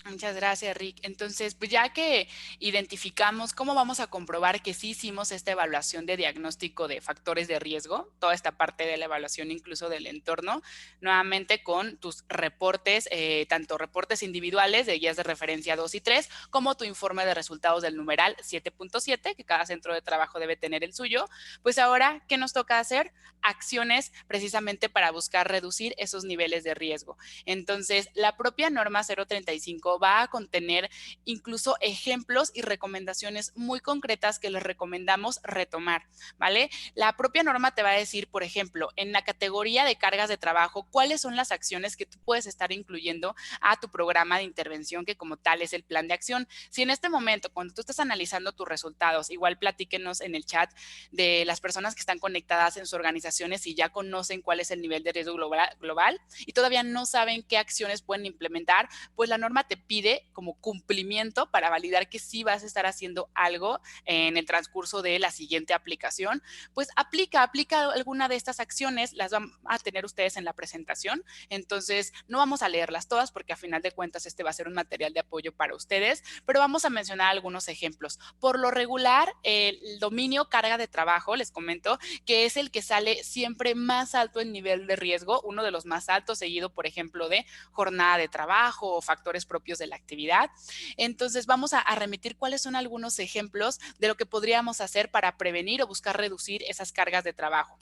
Muchas gracias, Rick. Entonces, pues ya que identificamos cómo vamos a comprobar que sí hicimos esta evaluación de diagnóstico de factores de riesgo, toda esta parte de la evaluación incluso del entorno, nuevamente con tus reportes, tanto reportes individuales de guías de referencia 2 y 3, como tu informe de resultados del numeral 7.7, que cada centro de trabajo debe tener el suyo. Pues ahora, ¿qué nos toca hacer? Acciones precisamente para buscar reducir esos niveles de riesgo. Entonces, la propia norma 035 va a contener incluso ejemplos y recomendaciones muy concretas que les recomendamos retomar, ¿vale? La propia norma te va a decir, por ejemplo, en la categoría de cargas de trabajo, cuáles son las acciones que tú puedes estar incluyendo a tu programa de intervención, que como tal es el plan de acción. Si en este momento, cuando tú estás analizando tus resultados, igual platíquenos en el chat de las personas que están conectadas en sus organizaciones y ya conocen cuál es el nivel de riesgo global y todavía no saben qué acciones pueden implementar, pues la norma te pide como cumplimiento para validar que sí vas a estar haciendo algo en el transcurso de la siguiente aplicación. Pues aplica alguna de estas acciones, las van a tener ustedes en la presentación, entonces no vamos a leerlas todas porque a final de cuentas este va a ser un material de apoyo para ustedes, pero vamos a mencionar algunos ejemplos. Por lo regular, el dominio carga de trabajo, les comento que es el que sale siempre más alto en nivel de riesgo, uno de los más altos, seguido por ejemplo de jornada de trabajo o factores propios de la actividad. Entonces vamos a remitir cuáles son algunos ejemplos de lo que podríamos hacer para prevenir o buscar reducir esas cargas de trabajo.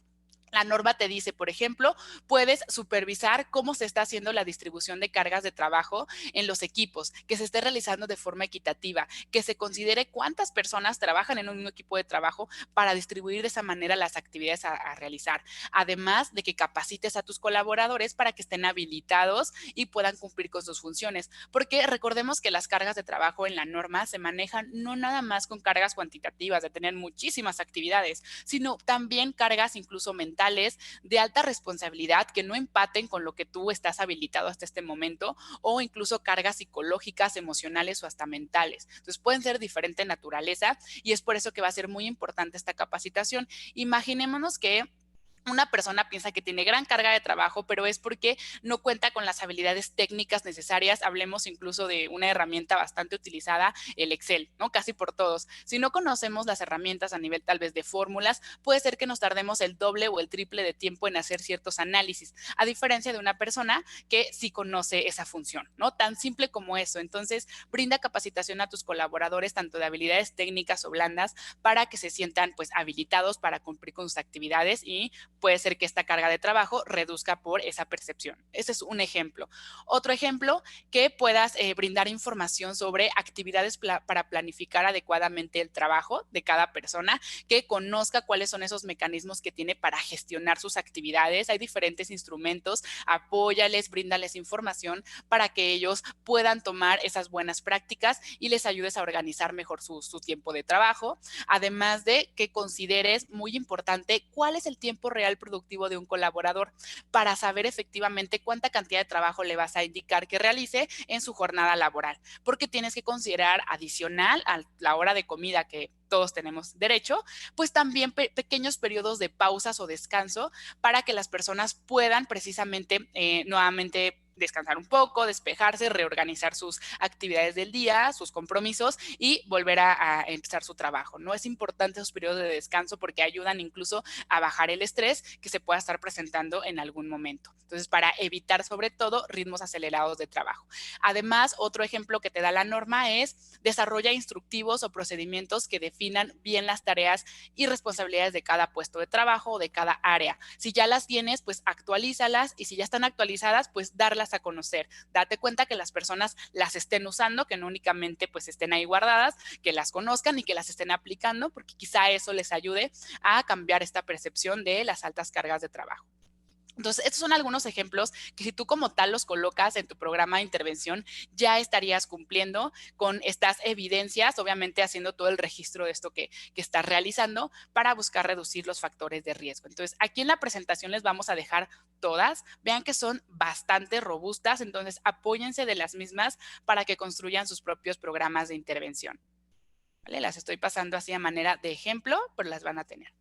La norma te dice, por ejemplo, puedes supervisar cómo se está haciendo la distribución de cargas de trabajo en los equipos, que se esté realizando de forma equitativa, que se considere cuántas personas trabajan en un mismo equipo de trabajo para distribuir de esa manera las actividades a realizar. Además de que capacites a tus colaboradores para que estén habilitados y puedan cumplir con sus funciones. Porque recordemos que las cargas de trabajo en la norma se manejan no nada más con cargas cuantitativas de tener muchísimas actividades, sino también cargas incluso mentales de alta responsabilidad que no empaten con lo que tú estás habilitado hasta este momento o incluso cargas psicológicas, emocionales o hasta mentales. Entonces pueden ser de diferente naturaleza y es por eso que va a ser muy importante esta capacitación. Imaginémonos que una persona piensa que tiene gran carga de trabajo, pero es porque no cuenta con las habilidades técnicas necesarias. Hablemos incluso de una herramienta bastante utilizada, el Excel, ¿no? Casi por todos. Si no conocemos las herramientas a nivel tal vez de fórmulas, puede ser que nos tardemos el doble o el triple de tiempo en hacer ciertos análisis, a diferencia de una persona que sí conoce esa función, ¿no? Tan simple como eso. Entonces, brinda capacitación a tus colaboradores, tanto de habilidades técnicas o blandas, para que se sientan pues habilitados para cumplir con sus actividades y puede ser que esta carga de trabajo reduzca por esa percepción. Ese es un ejemplo. Otro ejemplo, que puedas brindar información sobre actividades para planificar adecuadamente el trabajo de cada persona, que conozca cuáles son esos mecanismos que tiene para gestionar sus actividades. Hay diferentes instrumentos, apóyales, bríndales información para que ellos puedan tomar esas buenas prácticas y les ayudes a organizar mejor su tiempo de trabajo. Además de que consideres, muy importante, cuál es el tiempo real productivo de un colaborador para saber efectivamente cuánta cantidad de trabajo le vas a indicar que realice en su jornada laboral, porque tienes que considerar adicional a la hora de comida que todos tenemos derecho, pues también pequeños periodos de pausas o descanso para que las personas puedan precisamente nuevamente descansar un poco, despejarse, reorganizar sus actividades del día, sus compromisos y volver a empezar su trabajo, ¿no? Es importante esos periodos de descanso porque ayudan incluso a bajar el estrés que se pueda estar presentando en algún momento. Entonces, para evitar sobre todo ritmos acelerados de trabajo. Además, otro ejemplo que te da la norma es desarrolla instructivos o procedimientos que definan bien las tareas y responsabilidades de cada puesto de trabajo o de cada área. Si ya las tienes, pues actualízalas y si ya están actualizadas, pues darlas darlas a conocer. Date cuenta que las personas las estén usando, que no únicamente pues estén ahí guardadas, que las conozcan y que las estén aplicando, porque quizá eso les ayude a cambiar esta percepción de las altas cargas de trabajo. Entonces, estos son algunos ejemplos que si tú como tal los colocas en tu programa de intervención, ya estarías cumpliendo con estas evidencias, obviamente haciendo todo el registro de esto que estás realizando para buscar reducir los factores de riesgo. Entonces, aquí en la presentación les vamos a dejar todas. Vean que son bastante robustas, entonces apóyense de las mismas para que construyan sus propios programas de intervención. ¿Vale? Las estoy pasando así a manera de ejemplo, pero las van a tener.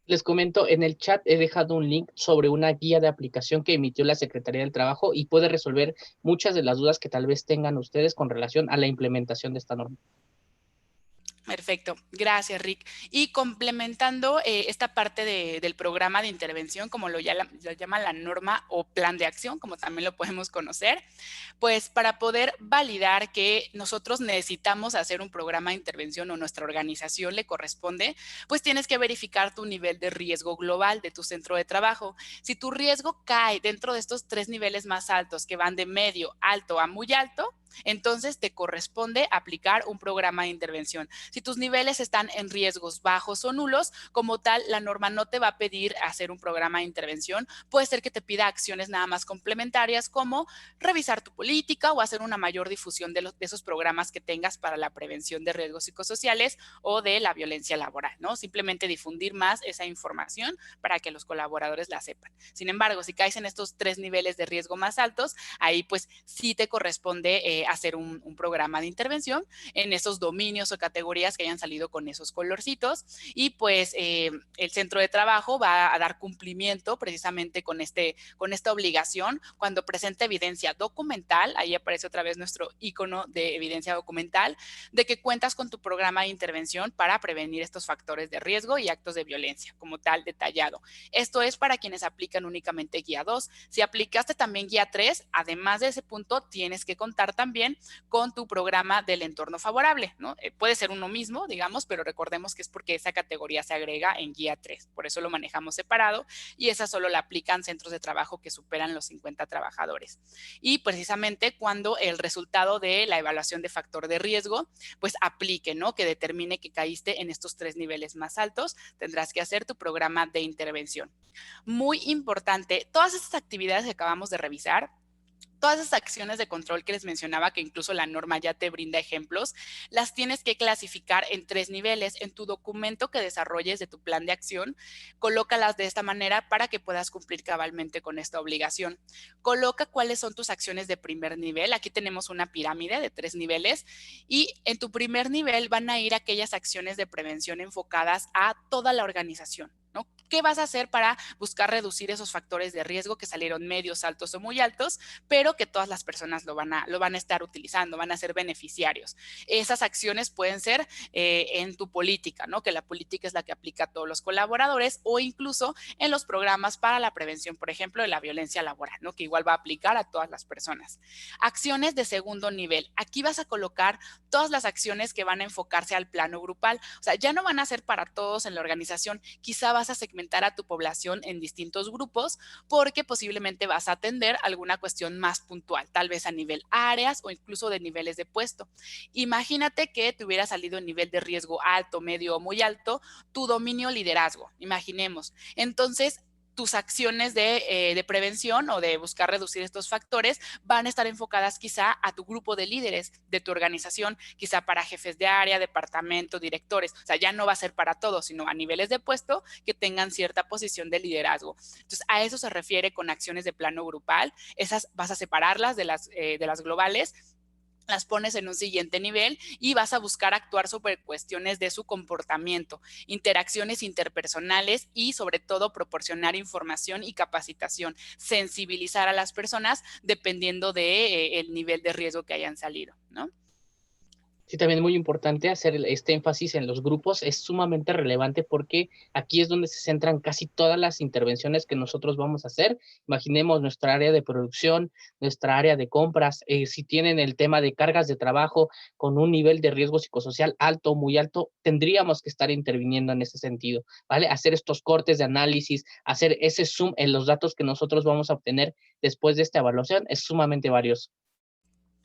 Les comento, en el chat he dejado un link sobre una guía de aplicación que emitió la Secretaría del Trabajo y puede resolver muchas de las dudas que tal vez tengan ustedes con relación a la implementación de esta norma. Perfecto, gracias Rick. Y complementando esta parte del programa de intervención, como lo llama la norma o plan de acción, como también lo podemos conocer, pues para poder validar que nosotros necesitamos hacer un programa de intervención o nuestra organización le corresponde, pues tienes que verificar tu nivel de riesgo global de tu centro de trabajo. Si tu riesgo cae dentro de estos 3 niveles más altos que van de medio, alto a muy alto, entonces te corresponde aplicar un programa de intervención. Si tus niveles están en riesgos bajos o nulos, como tal, la norma no te va a pedir hacer un programa de intervención. Puede ser que te pida acciones nada más complementarias como revisar tu política o hacer una mayor difusión de esos programas que tengas para la prevención de riesgos psicosociales o de la violencia laboral, ¿no? Simplemente difundir más esa información para que los colaboradores la sepan. Sin embargo, si caes en estos 3 niveles de riesgo más altos, ahí pues sí te corresponde hacer un programa de intervención en esos dominios o categorías que hayan salido con esos colorcitos y pues el centro de trabajo va a dar cumplimiento precisamente con esta obligación cuando presenta evidencia documental. Ahí aparece otra vez nuestro icono de evidencia documental de que cuentas con tu programa de intervención para prevenir estos factores de riesgo y actos de violencia como tal detallado. Esto es para quienes aplican únicamente guía 2. Si aplicaste también guía 3, además de ese punto tienes que contar también con tu programa del entorno favorable, ¿no? Puede ser uno mismo, digamos, pero recordemos que es porque esa categoría se agrega en guía 3, por eso lo manejamos separado y esa solo la aplican centros de trabajo que superan los 50 trabajadores. Y precisamente cuando el resultado de la evaluación de factor de riesgo, pues aplique, ¿no? Que determine que caíste en estos 3 niveles más altos, tendrás que hacer tu programa de intervención. Muy importante, todas estas actividades que acabamos de revisar, todas esas acciones de control que les mencionaba, que incluso la norma ya te brinda ejemplos, las tienes que clasificar en 3 niveles. En tu documento que desarrolles de tu plan de acción, colócalas de esta manera para que puedas cumplir cabalmente con esta obligación. Coloca cuáles son tus acciones de primer nivel. Aquí tenemos una pirámide de 3 niveles y en tu primer nivel van a ir aquellas acciones de prevención enfocadas a toda la organización, ¿no? ¿Qué vas a hacer para buscar reducir esos factores de riesgo que salieron medios, altos o muy altos, pero que todas las personas lo van a estar utilizando, van a ser beneficiarios? Esas acciones pueden ser en tu política, ¿no? Que la política es la que aplica a todos los colaboradores o incluso en los programas para la prevención, por ejemplo, de la violencia laboral, ¿no? Que igual va a aplicar a todas las personas. Acciones de segundo nivel. Aquí vas a colocar todas las acciones que van a enfocarse al plano grupal. O sea, ya no van a ser para todos en la organización. Quizá vas a segmentar a tu población en distintos grupos porque posiblemente vas a atender alguna cuestión más puntual, tal vez a nivel áreas o incluso de niveles de puesto. Imagínate que te hubiera salido en nivel de riesgo alto, medio o muy alto, tu dominio liderazgo, imaginemos. Entonces, tus acciones de prevención o de buscar reducir estos factores van a estar enfocadas quizá a tu grupo de líderes de tu organización, quizá para jefes de área, departamento, directores. O sea, ya no va a ser para todos, sino a niveles de puesto que tengan cierta posición de liderazgo. Entonces, a eso se refiere con acciones de plano grupal. Esas vas a separarlas de las globales, las pones en un siguiente nivel y vas a buscar actuar sobre cuestiones de su comportamiento, interacciones interpersonales y sobre todo proporcionar información y capacitación, sensibilizar a las personas dependiendo del nivel de riesgo que hayan salido, ¿no? Sí, también muy importante hacer este énfasis en los grupos, es sumamente relevante porque aquí es donde se centran casi todas las intervenciones que nosotros vamos a hacer. Imaginemos nuestra área de producción, nuestra área de compras, si tienen el tema de cargas de trabajo con un nivel de riesgo psicosocial alto, muy alto, tendríamos que estar interviniendo en ese sentido, ¿vale? Hacer estos cortes de análisis, hacer ese zoom en los datos que nosotros vamos a obtener después de esta evaluación es sumamente valioso.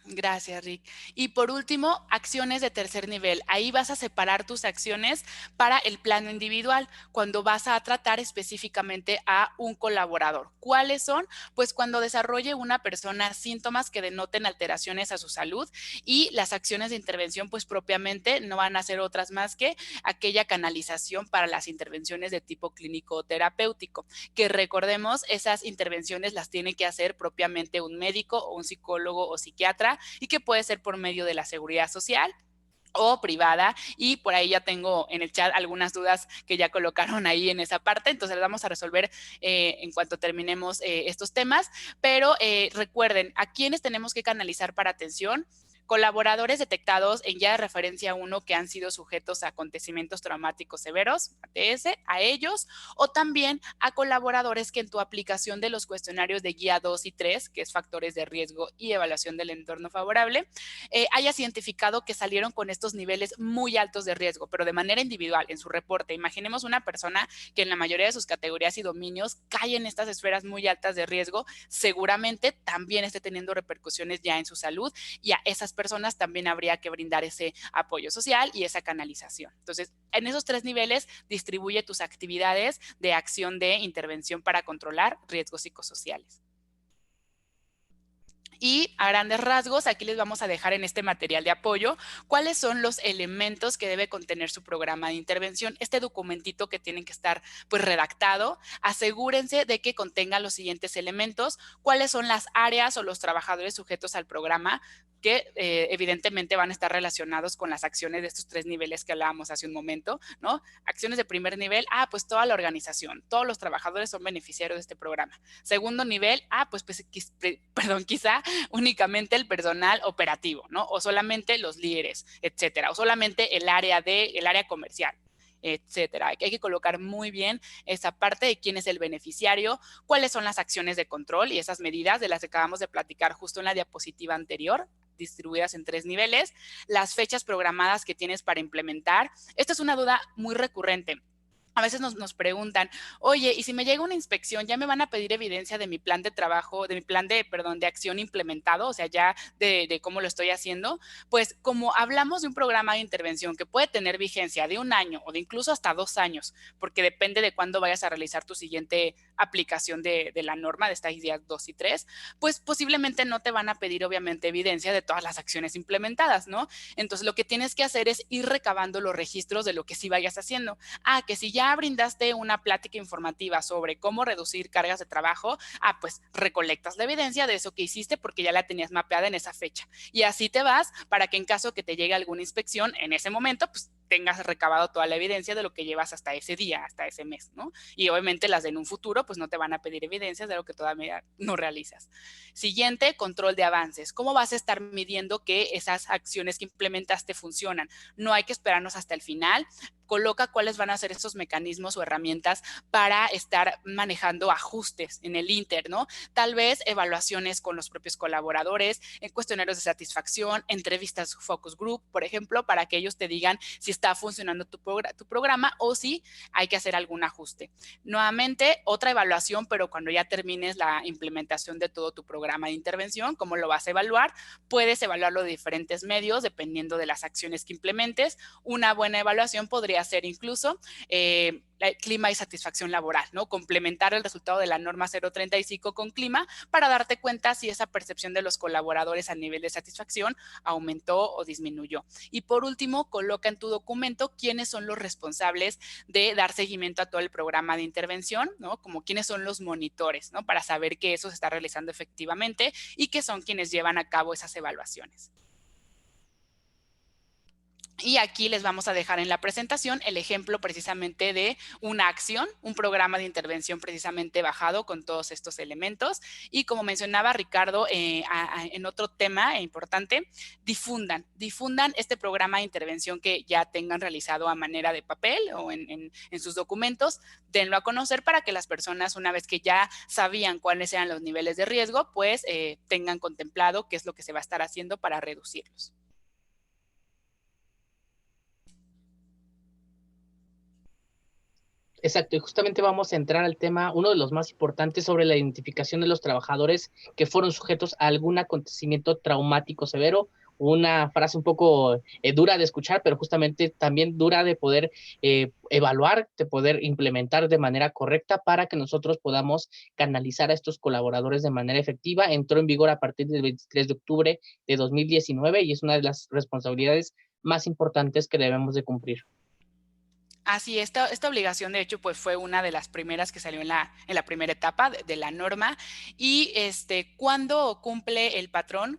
Gracias, Rick. Y por último, acciones de tercer nivel. Ahí vas a separar tus acciones para el plano individual, cuando vas a tratar específicamente a un colaborador. ¿Cuáles son? Pues cuando desarrolle una persona síntomas que denoten alteraciones a su salud, y las acciones de intervención, pues propiamente no van a ser otras más que aquella canalización para las intervenciones de tipo clínico o terapéutico, que recordemos, esas intervenciones las tiene que hacer propiamente un médico o un psicólogo o psiquiatra, y que puede ser por medio de la seguridad social o privada, y por ahí ya tengo en el chat algunas dudas que ya colocaron ahí en esa parte, entonces las vamos a resolver en cuanto terminemos estos temas, pero recuerden, ¿a quiénes tenemos que canalizar para atención? Colaboradores detectados en guía de referencia 1 que han sido sujetos a acontecimientos traumáticos severos, ATS, a ellos, o también a colaboradores que en tu aplicación de los cuestionarios de guía 2 y 3, que es factores de riesgo y evaluación del entorno favorable, hayas identificado que salieron con estos niveles muy altos de riesgo, pero de manera individual en su reporte. Imaginemos una persona que en la mayoría de sus categorías y dominios cae en estas esferas muy altas de riesgo, seguramente también esté teniendo repercusiones ya en su salud, y a esas personas también habría que brindar ese apoyo social y esa canalización. Entonces, en esos 3 niveles distribuye tus actividades de acción de intervención para controlar riesgos psicosociales. Y a grandes rasgos, aquí les vamos a dejar en este material de apoyo cuáles son los elementos que debe contener su programa de intervención. Este documentito que tienen que estar pues redactado, asegúrense de que contenga los siguientes elementos: cuáles son las áreas o los trabajadores sujetos al programa, que evidentemente van a estar relacionados con las acciones de estos 3 niveles que hablábamos hace un momento, ¿no? Acciones de primer nivel, pues toda la organización, todos los trabajadores son beneficiarios de este programa. Segundo nivel, quizá únicamente el personal operativo, ¿no? O solamente los líderes, etcétera, o solamente el área comercial, etcétera. Hay que colocar muy bien esa parte de quién es el beneficiario, cuáles son las acciones de control y esas medidas de las que acabamos de platicar justo en la diapositiva anterior, distribuidas en 3 niveles, las fechas programadas que tienes para implementar. Esta es una duda muy recurrente. A veces nos preguntan, oye, ¿y si me llega una inspección, ya me van a pedir evidencia de mi plan de trabajo, de mi plan de acción implementado, o sea, ya de cómo lo estoy haciendo? Pues como hablamos de un programa de intervención que puede tener vigencia de 1 año o de incluso hasta 2 años, porque depende de cuándo vayas a realizar tu siguiente aplicación de la norma, de estas guías 2 y 3, pues posiblemente no te van a pedir obviamente evidencia de todas las acciones implementadas, ¿no? Entonces lo que tienes que hacer es ir recabando los registros de lo que sí vayas haciendo. Que si ya brindaste una plática informativa sobre cómo reducir cargas de trabajo, pues recolectas la evidencia de eso que hiciste porque ya la tenías mapeada en esa fecha. Y así te vas para que en caso que te llegue alguna inspección en ese momento, pues tengas recabado toda la evidencia de lo que llevas hasta ese día, hasta ese mes, ¿no? Y obviamente las de en un futuro, pues no te van a pedir evidencias de lo que todavía no realizas. Siguiente, control de avances. ¿Cómo vas a estar midiendo que esas acciones que implementaste funcionan? No hay que esperarnos hasta el final. Coloca cuáles van a ser esos mecanismos o herramientas para estar manejando ajustes en el Inter, ¿no? Tal vez evaluaciones con los propios colaboradores, en cuestionarios de satisfacción, entrevistas focus group, por ejemplo, para que ellos te digan si está funcionando tu programa o si hay que hacer algún ajuste. Nuevamente, otra evaluación, pero cuando ya termines la implementación de todo tu programa de intervención, ¿cómo lo vas a evaluar? Puedes evaluarlo de diferentes medios, dependiendo de las acciones que implementes. Una buena evaluación podría ser incluso clima y satisfacción laboral, ¿no? Complementar el resultado de la norma 035 con clima para darte cuenta si esa percepción de los colaboradores a nivel de satisfacción aumentó o disminuyó. Y por último, coloca en tu documento quiénes son los responsables de dar seguimiento a todo el programa de intervención, ¿no? Como quiénes son los monitores, ¿no? Para saber que eso se está realizando efectivamente y que son quienes llevan a cabo esas evaluaciones. Y aquí les vamos a dejar en la presentación el ejemplo precisamente de una acción, un programa de intervención precisamente bajado con todos estos elementos. Y como mencionaba Ricardo en otro tema importante, difundan este programa de intervención que ya tengan realizado a manera de papel o en sus documentos, denlo a conocer para que las personas, una vez que ya sabían cuáles eran los niveles de riesgo, pues tengan contemplado qué es lo que se va a estar haciendo para reducirlos. Exacto, y justamente vamos a entrar al tema, uno de los más importantes, sobre la identificación de los trabajadores que fueron sujetos a algún acontecimiento traumático severo. Una frase un poco dura de escuchar, pero justamente también dura de poder evaluar, de poder implementar de manera correcta para que nosotros podamos canalizar a estos colaboradores de manera efectiva. Entró en vigor a partir del 23 de octubre de 2019 y es una de las responsabilidades más importantes que debemos de cumplir. Así, esta obligación, de hecho, pues fue una de las primeras que salió en la primera etapa de la norma. Y ¿cuándo cumple el patrón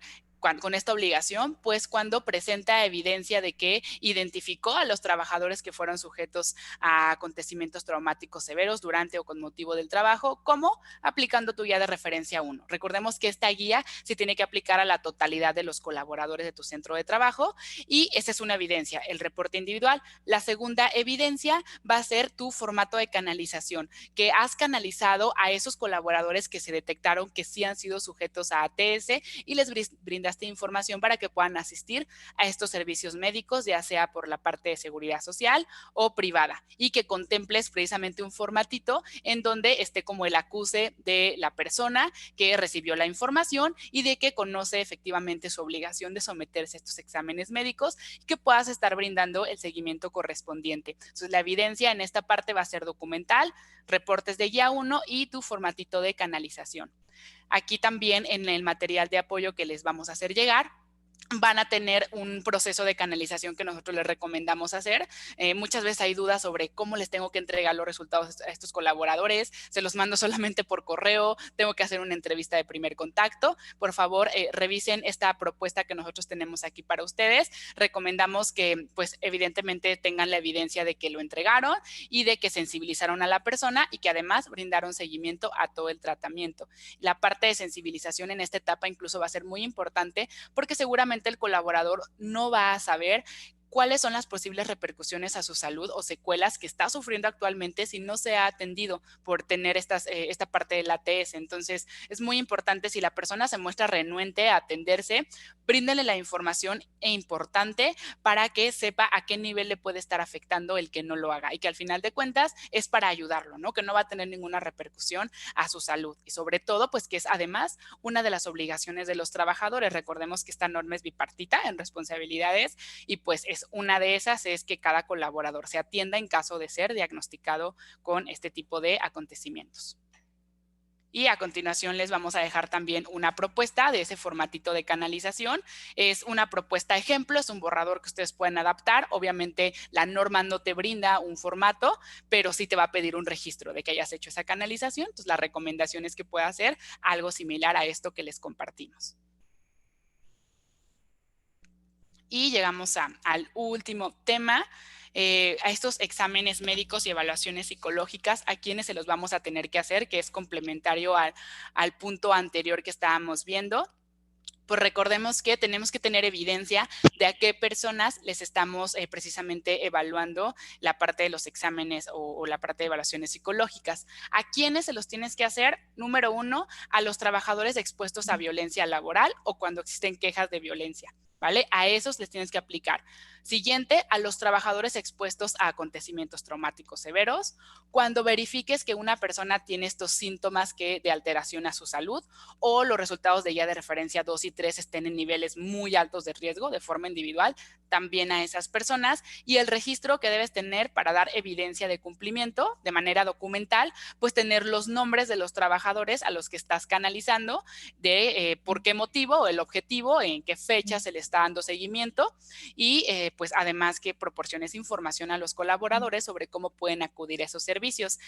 con esta obligación? Pues cuando presenta evidencia de que identificó a los trabajadores que fueron sujetos a acontecimientos traumáticos severos durante o con motivo del trabajo, como aplicando tu guía de referencia 1. Recordemos que esta guía se tiene que aplicar a la totalidad de los colaboradores de tu centro de trabajo y esa es una evidencia, el reporte individual. La segunda evidencia va a ser tu formato de canalización, que has canalizado a esos colaboradores que se detectaron que sí han sido sujetos a ATS y les brindas información para que puedan asistir a estos servicios médicos, ya sea por la parte de seguridad social o privada, y que contemples precisamente un formatito en donde esté como el acuse de la persona que recibió la información y de que conoce efectivamente su obligación de someterse a estos exámenes médicos y que puedas estar brindando el seguimiento correspondiente. Entonces, la evidencia en esta parte va a ser documental, reportes de guía 1 y tu formatito de canalización. Aquí también en el material de apoyo que les vamos a hacer llegar, van a tener un proceso de canalización que nosotros les recomendamos hacer. Muchas veces hay dudas sobre cómo les tengo que entregar los resultados a estos colaboradores. Se los mando solamente por correo, tengo que hacer una entrevista de primer contacto. Por favor, revisen esta propuesta que nosotros tenemos aquí para ustedes. Recomendamos que, pues, evidentemente tengan la evidencia de que lo entregaron y de que sensibilizaron a la persona y que además brindaron seguimiento a todo el tratamiento. La parte de sensibilización en esta etapa incluso va a ser muy importante porque seguramente el colaborador no va a saber cuáles son las posibles repercusiones a su salud o secuelas que está sufriendo actualmente si no se ha atendido por tener esta parte del ATS. Entonces, es muy importante, si la persona se muestra renuente a atenderse, bríndenle la información importante para que sepa a qué nivel le puede estar afectando el que no lo haga y que al final de cuentas es para ayudarlo, ¿no? Que no va a tener ninguna repercusión a su salud y sobre todo, pues que es además una de las obligaciones de los trabajadores. Recordemos que esta norma es bipartita en responsabilidades y pues una de esas es que cada colaborador se atienda en caso de ser diagnosticado con este tipo de acontecimientos. Y a continuación les vamos a dejar también una propuesta de ese formatito de canalización. Es una propuesta ejemplo, es un borrador que ustedes pueden adaptar. Obviamente la norma no te brinda un formato, pero sí te va a pedir un registro de que hayas hecho esa canalización. Entonces la recomendación es que pueda hacer algo similar a esto que les compartimos. Y llegamos al último tema, a estos exámenes médicos y evaluaciones psicológicas, a quienes se los vamos a tener que hacer, que es complementario al punto anterior que estábamos viendo. Pues recordemos que tenemos que tener evidencia de a qué personas les estamos precisamente evaluando la parte de los exámenes o la parte de evaluaciones psicológicas. ¿A quiénes se los tienes que hacer? Número 1, a los trabajadores expuestos a violencia laboral o cuando existen quejas de violencia, ¿vale? A esos les tienes que aplicar. Siguiente, a los trabajadores expuestos a acontecimientos traumáticos severos, cuando verifiques que una persona tiene estos síntomas de alteración a su salud o los resultados de guía de referencia 2 y 3 estén en niveles muy altos de riesgo de forma individual, también a esas personas, y el registro que debes tener para dar evidencia de cumplimiento de manera documental, pues tener los nombres de los trabajadores a los que estás canalizando, de por qué motivo o el objetivo, en qué fecha se le está dando seguimiento y pues además que proporciones información a los colaboradores sobre cómo pueden acudir a esos servicios.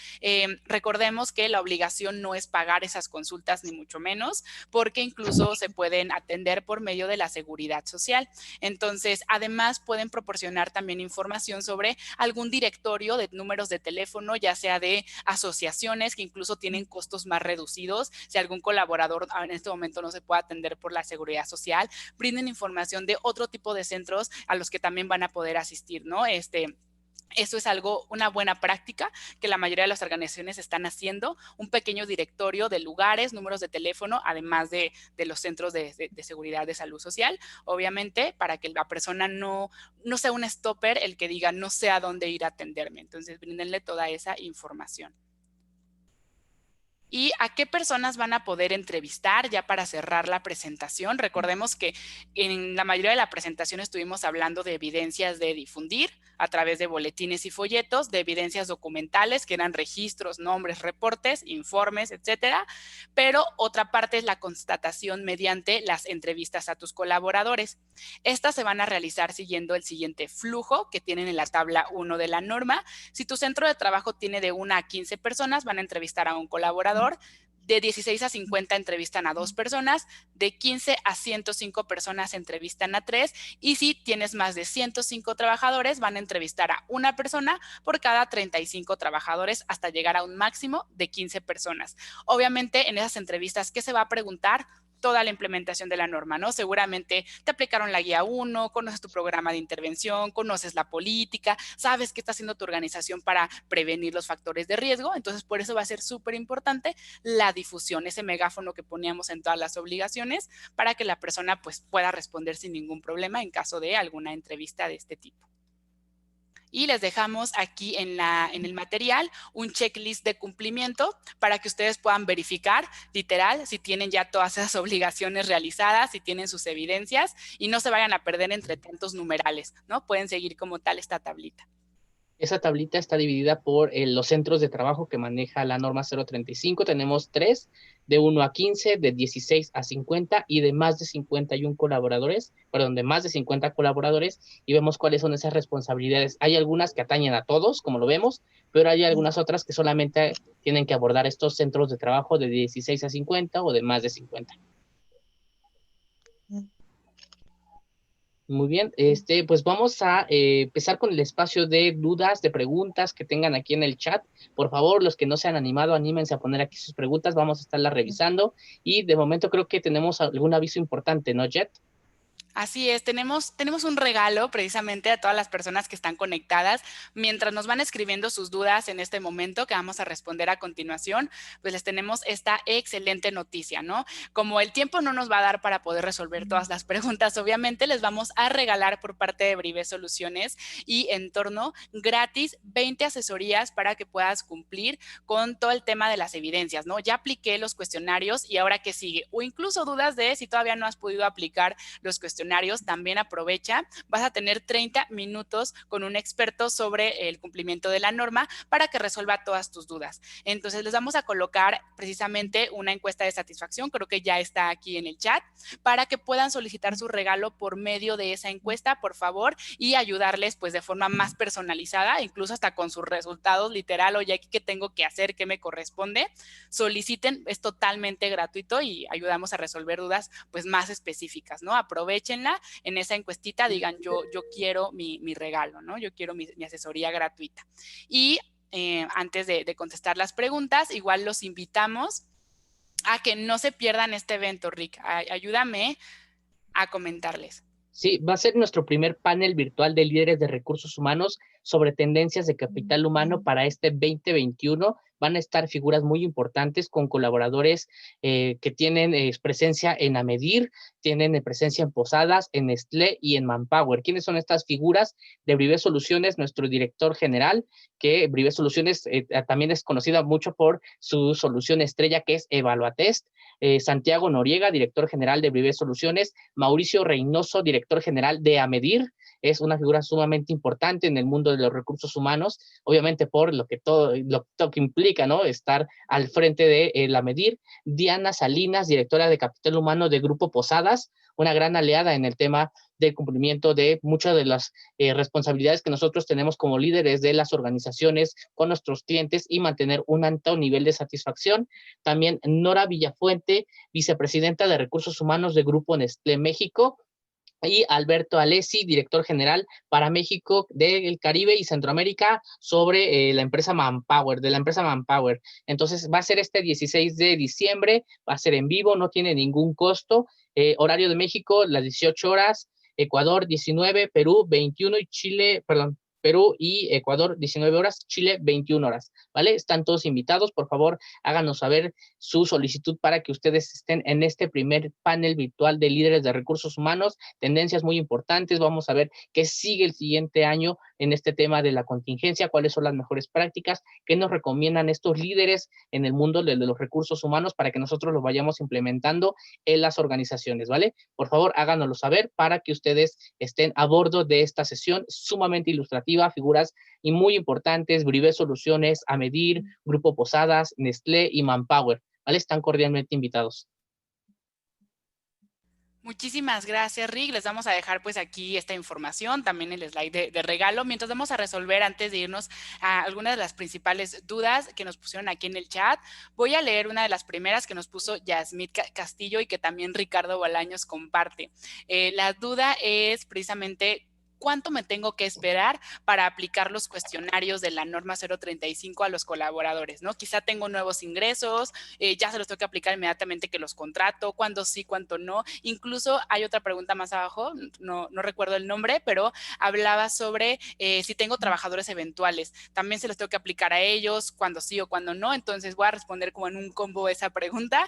Recordemos que la obligación no es pagar esas consultas ni mucho menos, porque incluso se pueden atender por medio de la seguridad social. Entonces, además además pueden proporcionar también información sobre algún directorio de números de teléfono, ya sea de asociaciones que incluso tienen costos más reducidos. Si algún colaborador en este momento no se puede atender por la seguridad social, brinden información de otro tipo de centros a los que también van a poder asistir, ¿no? Esto es una buena práctica que la mayoría de las organizaciones están haciendo, un pequeño directorio de lugares, números de teléfono, además de los centros de seguridad de salud social, obviamente, para que la persona no sea un stopper el que diga no sé a dónde ir a atenderme. Entonces, bríndenle toda esa información. ¿Y a qué personas van a poder entrevistar ya para cerrar la presentación? Recordemos que en la mayoría de la presentación estuvimos hablando de evidencias de difundir a través de boletines y folletos, de evidencias documentales que eran registros, nombres, reportes, informes, etcétera. Pero otra parte es la constatación mediante las entrevistas a tus colaboradores. Estas se van a realizar siguiendo el siguiente flujo que tienen en la tabla 1 de la norma. Si tu centro de trabajo tiene de 1 a 15 personas, van a entrevistar a un colaborador. De 16 a 50 entrevistan a 2 personas, de 15 a 105 personas entrevistan a 3 y si tienes más de 105 trabajadores van a entrevistar a una persona por cada 35 trabajadores hasta llegar a un máximo de 15 personas. Obviamente en esas entrevistas, ¿qué se va a preguntar? Toda la implementación de la norma, ¿no? Seguramente te aplicaron la guía 1, conoces tu programa de intervención, conoces la política, sabes qué está haciendo tu organización para prevenir los factores de riesgo. Entonces, por eso va a ser súper importante la difusión, ese megáfono que poníamos en todas las obligaciones para que la persona pues pueda responder sin ningún problema en caso de alguna entrevista de este tipo. Y les dejamos aquí en el material un checklist de cumplimiento para que ustedes puedan verificar, literal, si tienen ya todas esas obligaciones realizadas, si tienen sus evidencias y no se vayan a perder entre tantos numerales, ¿no? Pueden seguir como tal esta tablita. Esa tablita está dividida por los centros de trabajo que maneja la norma 035. Tenemos 3, de 1 a 15, de 16 a 50 y de más de 51 colaboradores, perdón, de más de 50 colaboradores, y vemos cuáles son esas responsabilidades. Hay algunas que atañen a todos, como lo vemos, pero hay algunas otras que solamente tienen que abordar estos centros de trabajo de 16 a 50 o de más de 50. Muy bien, pues vamos a empezar con el espacio de dudas, de preguntas que tengan aquí en el chat. Por favor, los que no se han animado, anímense a poner aquí sus preguntas, vamos a estarlas revisando. Y de momento creo que tenemos algún aviso importante, ¿no, Jet? Así es, tenemos un regalo precisamente a todas las personas que están conectadas. Mientras nos van escribiendo sus dudas en este momento que vamos a responder a continuación, pues les tenemos esta excelente noticia, ¿no? Como el tiempo no nos va a dar para poder resolver todas las preguntas, obviamente les vamos a regalar por parte de Brive Soluciones y Entorno gratis 20 asesorías para que puedas cumplir con todo el tema de las evidencias, ¿no? Ya apliqué los cuestionarios y ahora ¿qué sigue? O incluso dudas de si todavía no has podido aplicar los cuestionarios, también aprovecha, vas a tener 30 minutos con un experto sobre el cumplimiento de la norma para que resuelva todas tus dudas. Entonces les vamos a colocar precisamente una encuesta de satisfacción, creo que ya está aquí en el chat, para que puedan solicitar su regalo por medio de esa encuesta, por favor, y ayudarles pues de forma más personalizada, incluso hasta con sus resultados literal, oye, aquí qué tengo que hacer, qué me corresponde, soliciten, es totalmente gratuito y ayudamos a resolver dudas pues más específicas, ¿no? Aprovechen en esa encuestita, digan yo quiero mi regalo, ¿no? Yo quiero mi asesoría gratuita. Y antes de contestar las preguntas, igual los invitamos a que no se pierdan este evento, Rick. Ayúdame a comentarles. Sí, va a ser nuestro primer panel virtual de líderes de recursos humanos sobre tendencias de capital humano para este 2021. Van a estar figuras muy importantes con colaboradores que tienen presencia en Amedir, tienen presencia en Posadas, en Nestlé y en Manpower. ¿Quiénes son estas figuras? De Brive Soluciones, nuestro director general, que Brive Soluciones también es conocida mucho por su solución estrella, que es Evaluatest. Santiago Noriega, director general de Brive Soluciones, Mauricio Reynoso, director general de Amedir, es una figura sumamente importante en el mundo de los recursos humanos, obviamente por lo que implica, ¿no? Estar al frente de la Amedir. Diana Salinas, directora de Capital Humano de Grupo Posadas, una gran aliada en el tema del cumplimiento de muchas de las responsabilidades que nosotros tenemos como líderes de las organizaciones con nuestros clientes y mantener un alto nivel de satisfacción. También Nora Villafuente, vicepresidenta de Recursos Humanos de Grupo Nestlé México, y Alberto Alessi, director general para México, del Caribe y Centroamérica, sobre la empresa Manpower, de la empresa Manpower. Entonces va a ser este 16 de diciembre, va a ser en vivo, no tiene ningún costo. Horario de México, las 18 horas, Ecuador 19, Perú 21 y Chile, perdón, Perú y Ecuador 19 horas, Chile 21 horas, ¿vale? Están todos invitados, por favor, háganos saber su solicitud para que ustedes estén en este primer panel virtual de líderes de recursos humanos, tendencias muy importantes, vamos a ver qué sigue el siguiente año en este tema de la contingencia, cuáles son las mejores prácticas, qué nos recomiendan estos líderes en el mundo de los recursos humanos para que nosotros los vayamos implementando en las organizaciones, ¿vale? Por favor, háganoslo saber para que ustedes estén a bordo de esta sesión sumamente ilustrativa, figuras y muy importantes, Brivé Soluciones, Amedir, Grupo Posadas, Nestlé y Manpower, ¿vale? Están cordialmente invitados. Muchísimas gracias, Rick. Les vamos a dejar pues aquí esta información, también el slide de regalo, mientras vamos a resolver antes de irnos a algunas de las principales dudas que nos pusieron aquí en el chat. Voy a leer una de las primeras que nos puso Yasmit Castillo y que también Ricardo Bolaños comparte. La duda es precisamente: ¿cuánto me tengo que esperar para aplicar los cuestionarios de la norma 035 a los colaboradores, ¿no? Quizá tengo nuevos ingresos, ya se los tengo que aplicar inmediatamente que los contrato, cuándo sí, cuándo no. Incluso hay otra pregunta más abajo, no recuerdo el nombre, pero hablaba sobre si tengo trabajadores eventuales, también se los tengo que aplicar a ellos, cuándo sí o cuándo no. Entonces voy a responder como en un combo esa pregunta.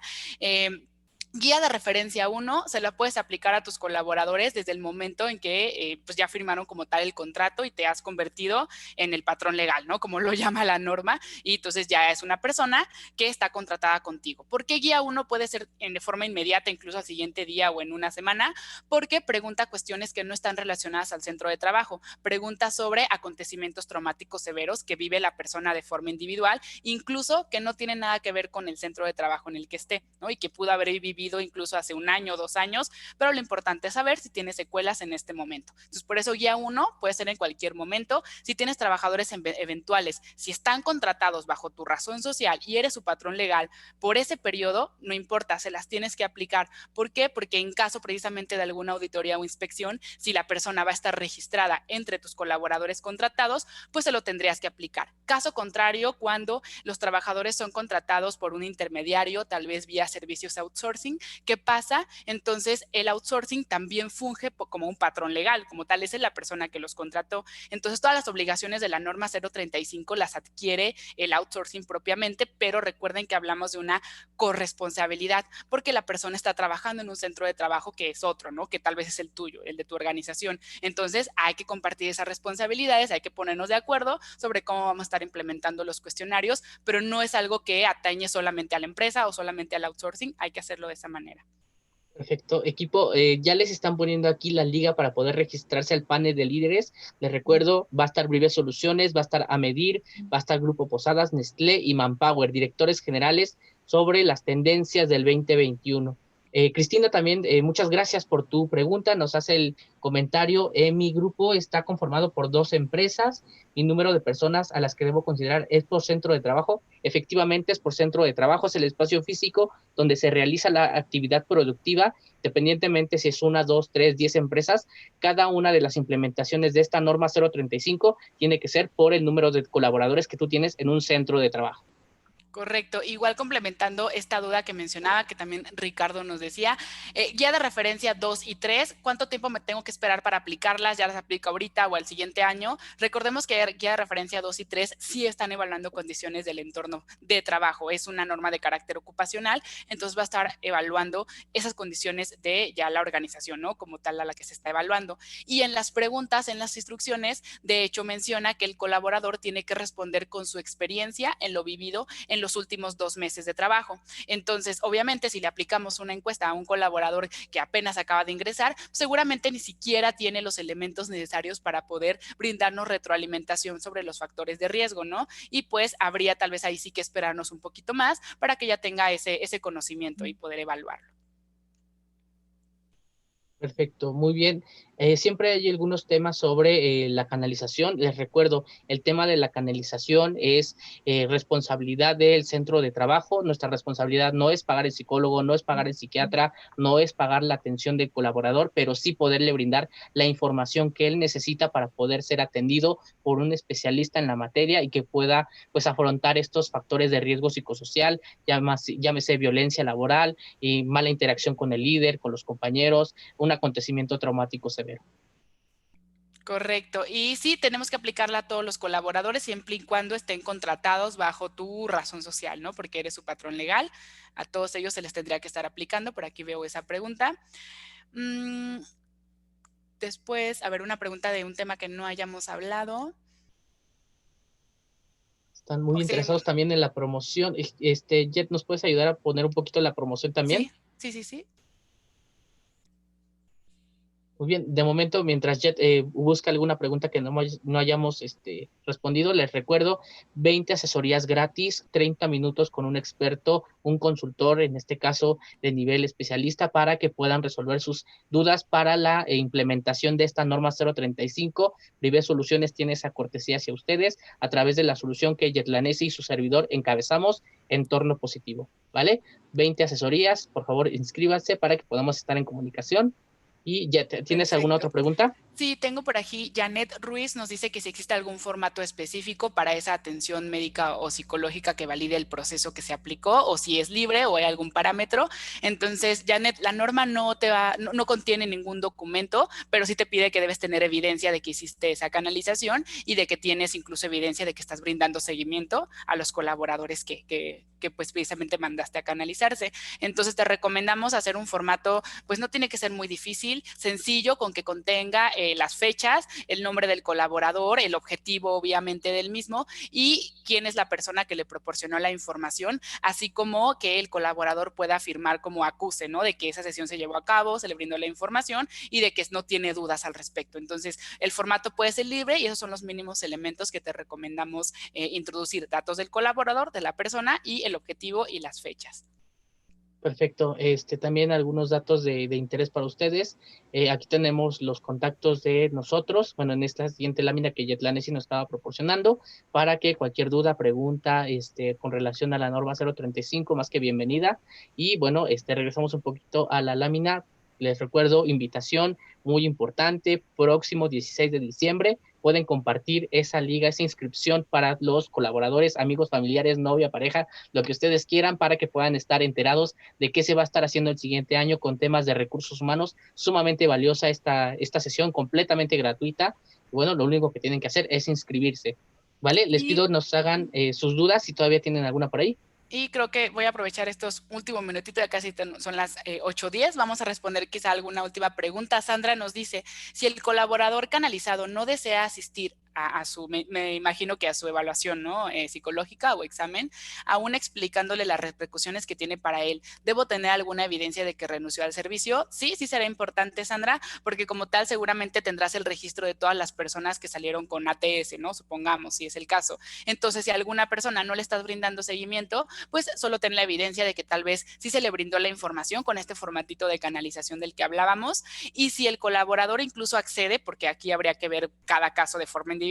Guía de referencia 1 se la puedes aplicar a tus colaboradores desde el momento en que pues ya firmaron como tal el contrato y te has convertido en el patrón legal, ¿no? Como lo llama la norma, y entonces ya es una persona que está contratada contigo. ¿Por qué guía 1 puede ser de forma inmediata, incluso al siguiente día o en una semana? Porque pregunta cuestiones que no están relacionadas al centro de trabajo. Pregunta sobre acontecimientos traumáticos severos que vive la persona de forma individual, incluso que no tienen nada que ver con el centro de trabajo en el que esté, ¿no? Y que pudo haber vivido incluso hace 1 año o 2 años, pero lo importante es saber si tiene secuelas en este momento. Entonces, por eso guía 1 puede ser en cualquier momento. Si tienes trabajadores eventuales, si están contratados bajo tu razón social y eres su patrón legal por ese periodo, no importa, se las tienes que aplicar. ¿Por qué? Porque en caso precisamente de alguna auditoría o inspección, si la persona va a estar registrada entre tus colaboradores contratados, pues se lo tendrías que aplicar. Caso contrario, cuando los trabajadores son contratados por un intermediario, tal vez vía servicios outsourcing, ¿qué pasa? Entonces el outsourcing también funge como un patrón legal, como tal es la persona que los contrató. Entonces todas las obligaciones de la norma 035 las adquiere el outsourcing propiamente, pero recuerden que hablamos de una corresponsabilidad, porque la persona está trabajando en un centro de trabajo que es otro, ¿no? Que tal vez es el tuyo, el de tu organización. Entonces hay que compartir esas responsabilidades, hay que ponernos de acuerdo sobre cómo vamos a estar implementando los cuestionarios, pero no es algo que atañe solamente a la empresa o solamente al outsourcing, hay que hacerlo de esa manera. Perfecto, equipo, ya les están poniendo aquí la liga para poder registrarse al panel de líderes. Les recuerdo, va a estar Brivé Soluciones, va a estar Amedir, va a estar Grupo Posadas, Nestlé y Manpower, directores generales sobre las tendencias del 2021. Cristina, también muchas gracias por tu pregunta, nos hace el comentario. Mi grupo está conformado por 2 empresas, mi número de personas a las que debo considerar es por centro de trabajo. Efectivamente es por centro de trabajo, es el espacio físico donde se realiza la actividad productiva, independientemente si es 1, 2, 3, 10 empresas. Cada una de las implementaciones de esta norma 035 tiene que ser por el número de colaboradores que tú tienes en un centro de trabajo. Correcto, igual complementando esta duda que mencionaba, que también Ricardo nos decía, guía de referencia 2 y 3, ¿cuánto tiempo me tengo que esperar para aplicarlas? ¿Ya las aplico ahorita o al siguiente año? Recordemos que guía de referencia 2 y 3 sí están evaluando condiciones del entorno de trabajo, es una norma de carácter ocupacional, entonces va a estar evaluando esas condiciones de ya la organización, ¿no? Como tal a la que se está evaluando. Y en las preguntas, en las instrucciones, de hecho menciona que el colaborador tiene que responder con su experiencia en lo vivido en los últimos 2 meses de trabajo. Entonces, obviamente, si le aplicamos una encuesta a un colaborador que apenas acaba de ingresar, seguramente ni siquiera tiene los elementos necesarios para poder brindarnos retroalimentación sobre los factores de riesgo, ¿no? Y pues habría tal vez ahí sí que esperarnos un poquito más para que ya tenga ese conocimiento y poder evaluarlo. Perfecto, muy bien. Siempre hay algunos temas sobre la canalización. Les recuerdo, el tema de la canalización es responsabilidad del centro de trabajo. Nuestra responsabilidad no es pagar el psicólogo, no es pagar el psiquiatra, no es pagar la atención del colaborador, pero sí poderle brindar la información que él necesita para poder ser atendido por un especialista en la materia y que pueda pues afrontar estos factores de riesgo psicosocial, llámese violencia laboral y mala interacción con el líder, con los compañeros, un acontecimiento traumático severo. Correcto. Y sí, tenemos que aplicarla a todos los colaboradores siempre y cuando estén contratados bajo tu razón social, ¿no? Porque eres su patrón legal. A todos ellos se les tendría que estar aplicando. Por aquí veo esa pregunta. Después, a ver, una pregunta de un tema que no hayamos hablado. Están muy interesados también en la promoción. Jet, ¿nos puedes ayudar a poner un poquito la promoción también? Sí. Muy bien, de momento, mientras Jet busca alguna pregunta que no hayamos respondido, les recuerdo 20 asesorías gratis, 30 minutos con un experto, un consultor, en este caso de nivel especialista, para que puedan resolver sus dudas para la implementación de esta norma 035. Privé Soluciones tiene esa cortesía hacia ustedes a través de la solución que Yetlanesi y su servidor encabezamos, Entorno Positivo, ¿vale? 20 asesorías, por favor, inscríbanse para que podamos estar en comunicación. ¿Y ya tienes alguna otra pregunta? Sí, tengo por aquí, Janet Ruiz nos dice que si existe algún formato específico para esa atención médica o psicológica que valide el proceso que se aplicó, o si es libre o hay algún parámetro. Entonces, Janet, la norma no contiene ningún documento, pero sí te pide que debes tener evidencia de que hiciste esa canalización y de que tienes incluso evidencia de que estás brindando seguimiento a los colaboradores que pues precisamente mandaste a canalizarse. Entonces, te recomendamos hacer un formato, pues no tiene que ser muy difícil, sencillo, con que contenga las fechas, el nombre del colaborador, el objetivo obviamente del mismo y quién es la persona que le proporcionó la información, así como que el colaborador pueda firmar como acuse, ¿no? De que esa sesión se llevó a cabo, se le brindó la información y de que no tiene dudas al respecto. Entonces, el formato puede ser libre y esos son los mínimos elementos que te recomendamos introducir: datos del colaborador, de la persona y el objetivo y las fechas. Perfecto. También algunos datos de interés para ustedes. Aquí tenemos los contactos de nosotros, bueno, en esta siguiente lámina que Yetlanesi nos estaba proporcionando, para que cualquier duda, pregunta, con relación a la norma 035, más que bienvenida. Y bueno, regresamos un poquito a la lámina. Les recuerdo, invitación muy importante, próximo 16 de diciembre, pueden compartir esa liga, esa inscripción para los colaboradores, amigos, familiares, novia, pareja, lo que ustedes quieran, para que puedan estar enterados de qué se va a estar haciendo el siguiente año con temas de recursos humanos. Sumamente valiosa esta sesión, completamente gratuita. Bueno, lo único que tienen que hacer es inscribirse, ¿vale? Les pido nos hagan sus dudas, si todavía tienen alguna por ahí. Y creo que voy a aprovechar estos últimos minutitos, ya casi son las 8:10. Vamos a responder quizá alguna última pregunta. Sandra nos dice, si el colaborador canalizado no desea asistir a su, me imagino que a su evaluación, ¿no? Psicológica o examen, aún explicándole las repercusiones que tiene para él, ¿debo tener alguna evidencia de que renunció al servicio? Sí será importante, Sandra, porque como tal seguramente tendrás el registro de todas las personas que salieron con ATS, ¿no? Supongamos, si es el caso. Entonces, si a alguna persona no le estás brindando seguimiento, pues solo ten la evidencia de que tal vez sí se le brindó la información con este formatito de canalización del que hablábamos, y si el colaborador incluso accede, porque aquí habría que ver cada caso de forma individual,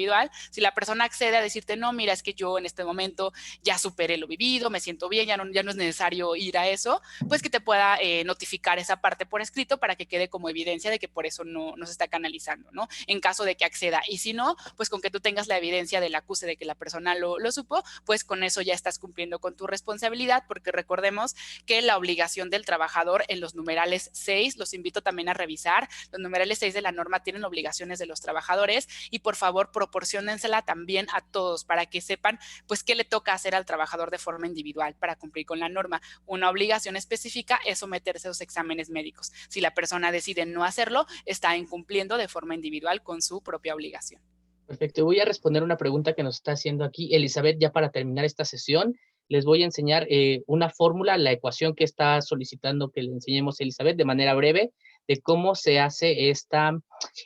si la persona accede a decirte, no, mira, es que yo en este momento ya superé lo vivido, me siento bien, ya no es necesario ir a eso, pues que te pueda notificar esa parte por escrito para que quede como evidencia de que por eso no se está canalizando, ¿no? En caso de que acceda. Y si no, pues con que tú tengas la evidencia del acuse de que la persona lo supo, pues con eso ya estás cumpliendo con tu responsabilidad, porque recordemos que la obligación del trabajador en los numerales 6, los invito también a revisar, los numerales 6 de la norma tienen obligaciones de los trabajadores y por favor proporciónensela también a todos para que sepan pues qué le toca hacer al trabajador de forma individual para cumplir con la norma. Una obligación específica es someterse a los exámenes médicos. Si la persona decide no hacerlo, está incumpliendo de forma individual con su propia obligación. Perfecto, voy a responder una pregunta que nos está haciendo aquí Elizabeth, ya para terminar esta sesión. Les voy a enseñar una fórmula, la ecuación que está solicitando que le enseñemos a Elizabeth de manera breve, de cómo se hace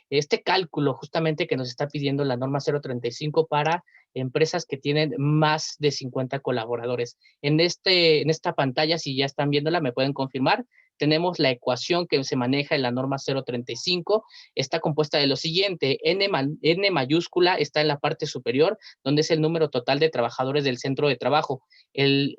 este cálculo justamente que nos está pidiendo la norma 035 para empresas que tienen más de 50 colaboradores. En esta pantalla, si ya están viéndola, me pueden confirmar, tenemos la ecuación que se maneja en la norma 035, está compuesta de lo siguiente: N mayúscula está en la parte superior, donde es el número total de trabajadores del centro de trabajo. El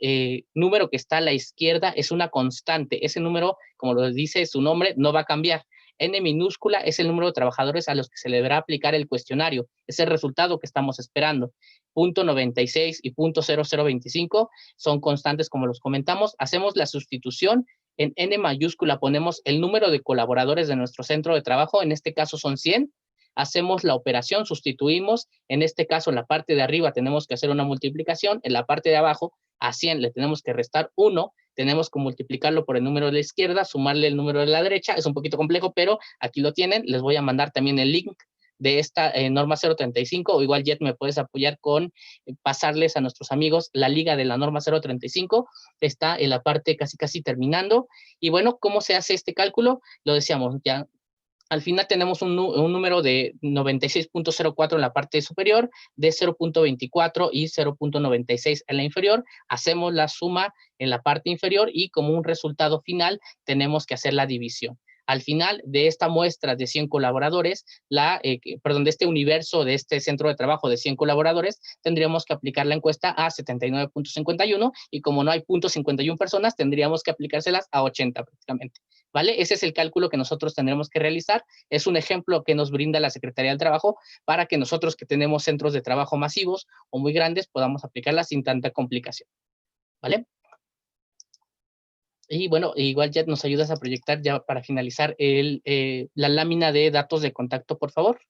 número que está a la izquierda es una constante. Ese número, como lo dice su nombre, no va a cambiar. N minúscula es el número de trabajadores a los que se le deberá aplicar el cuestionario. Es el resultado que estamos esperando. Punto 96 y punto 0025 son constantes, como los comentamos. Hacemos la sustitución. En N mayúscula ponemos el número de colaboradores de nuestro centro de trabajo. En este caso son 100. Hacemos la operación, sustituimos. En este caso, en la parte de arriba tenemos que hacer una multiplicación. En la parte de abajo, a 100 le tenemos que restar 1. Tenemos que multiplicarlo por el número de la izquierda, sumarle el número de la derecha. Es un poquito complejo, pero aquí lo tienen. Les voy a mandar también el link de esta norma 035, o igual, Jet, me puedes apoyar con pasarles a nuestros amigos la liga de la norma 035. Está en la parte casi terminando. Y bueno, ¿cómo se hace este cálculo? Lo decíamos ya. Al final tenemos un número de 96.04 en la parte superior, de 0.24 y 0.96 en la inferior. Hacemos la suma en la parte inferior y como un resultado final tenemos que hacer la división. Al final de esta muestra de 100 colaboradores, de este universo, de este centro de trabajo de 100 colaboradores, tendríamos que aplicar la encuesta a 79.51 y como no hay .51 personas, tendríamos que aplicárselas a 80 prácticamente. ¿Vale? Ese es el cálculo que nosotros tendremos que realizar. Es un ejemplo que nos brinda la Secretaría del Trabajo para que nosotros que tenemos centros de trabajo masivos o muy grandes podamos aplicarla sin tanta complicación. ¿Vale? Y bueno, igual ya nos ayudas a proyectar ya para finalizar la lámina de datos de contacto, por favor.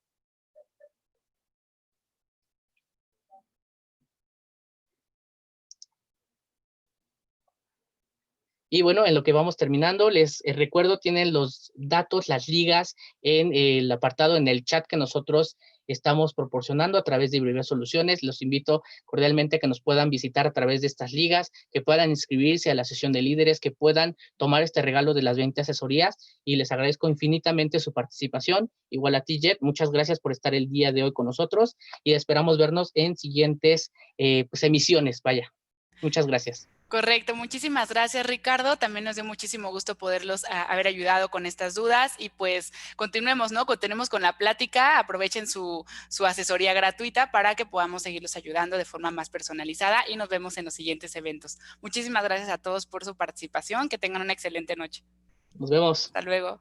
Y bueno, en lo que vamos terminando, les recuerdo, tienen los datos, las ligas en el apartado, en el chat que nosotros estamos proporcionando a través de Breve Soluciones. Los invito cordialmente a que nos puedan visitar a través de estas ligas, que puedan inscribirse a la sesión de líderes, que puedan tomar este regalo de las 20 asesorías, y les agradezco infinitamente su participación. Igual a ti, Jet, muchas gracias por estar el día de hoy con nosotros y esperamos vernos en siguientes emisiones. Vaya, muchas gracias. Correcto, muchísimas gracias, Ricardo. También nos dio muchísimo gusto poderlos haber ayudado con estas dudas y pues continuemos, ¿no? Continuemos con la plática, aprovechen su asesoría gratuita para que podamos seguirlos ayudando de forma más personalizada y nos vemos en los siguientes eventos. Muchísimas gracias a todos por su participación, que tengan una excelente noche. Nos vemos. Hasta luego.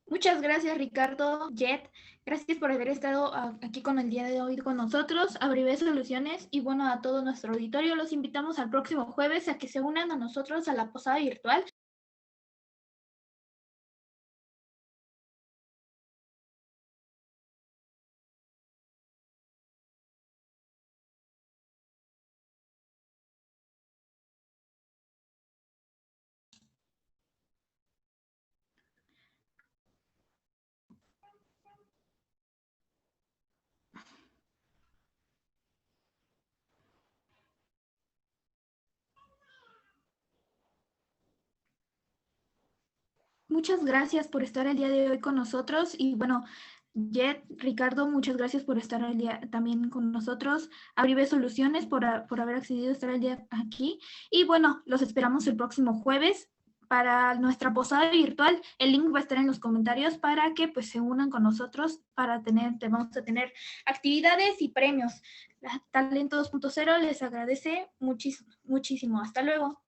Muchas gracias, Ricardo, Jet. Gracias por haber estado aquí con el día de hoy con nosotros, a Breve Soluciones, y bueno, a todo nuestro auditorio. Los invitamos al próximo jueves a que se unan a nosotros a la posada virtual. Muchas gracias por estar el día de hoy con nosotros y bueno, Jet, Ricardo, muchas gracias por estar el día también con nosotros. A Breve Soluciones por haber accedido a estar el día aquí. Y bueno, los esperamos el próximo jueves para nuestra posada virtual. El link va a estar en los comentarios para que pues se unan con nosotros vamos a tener actividades y premios. Talento 2.0 les agradece muchísimo. Hasta luego.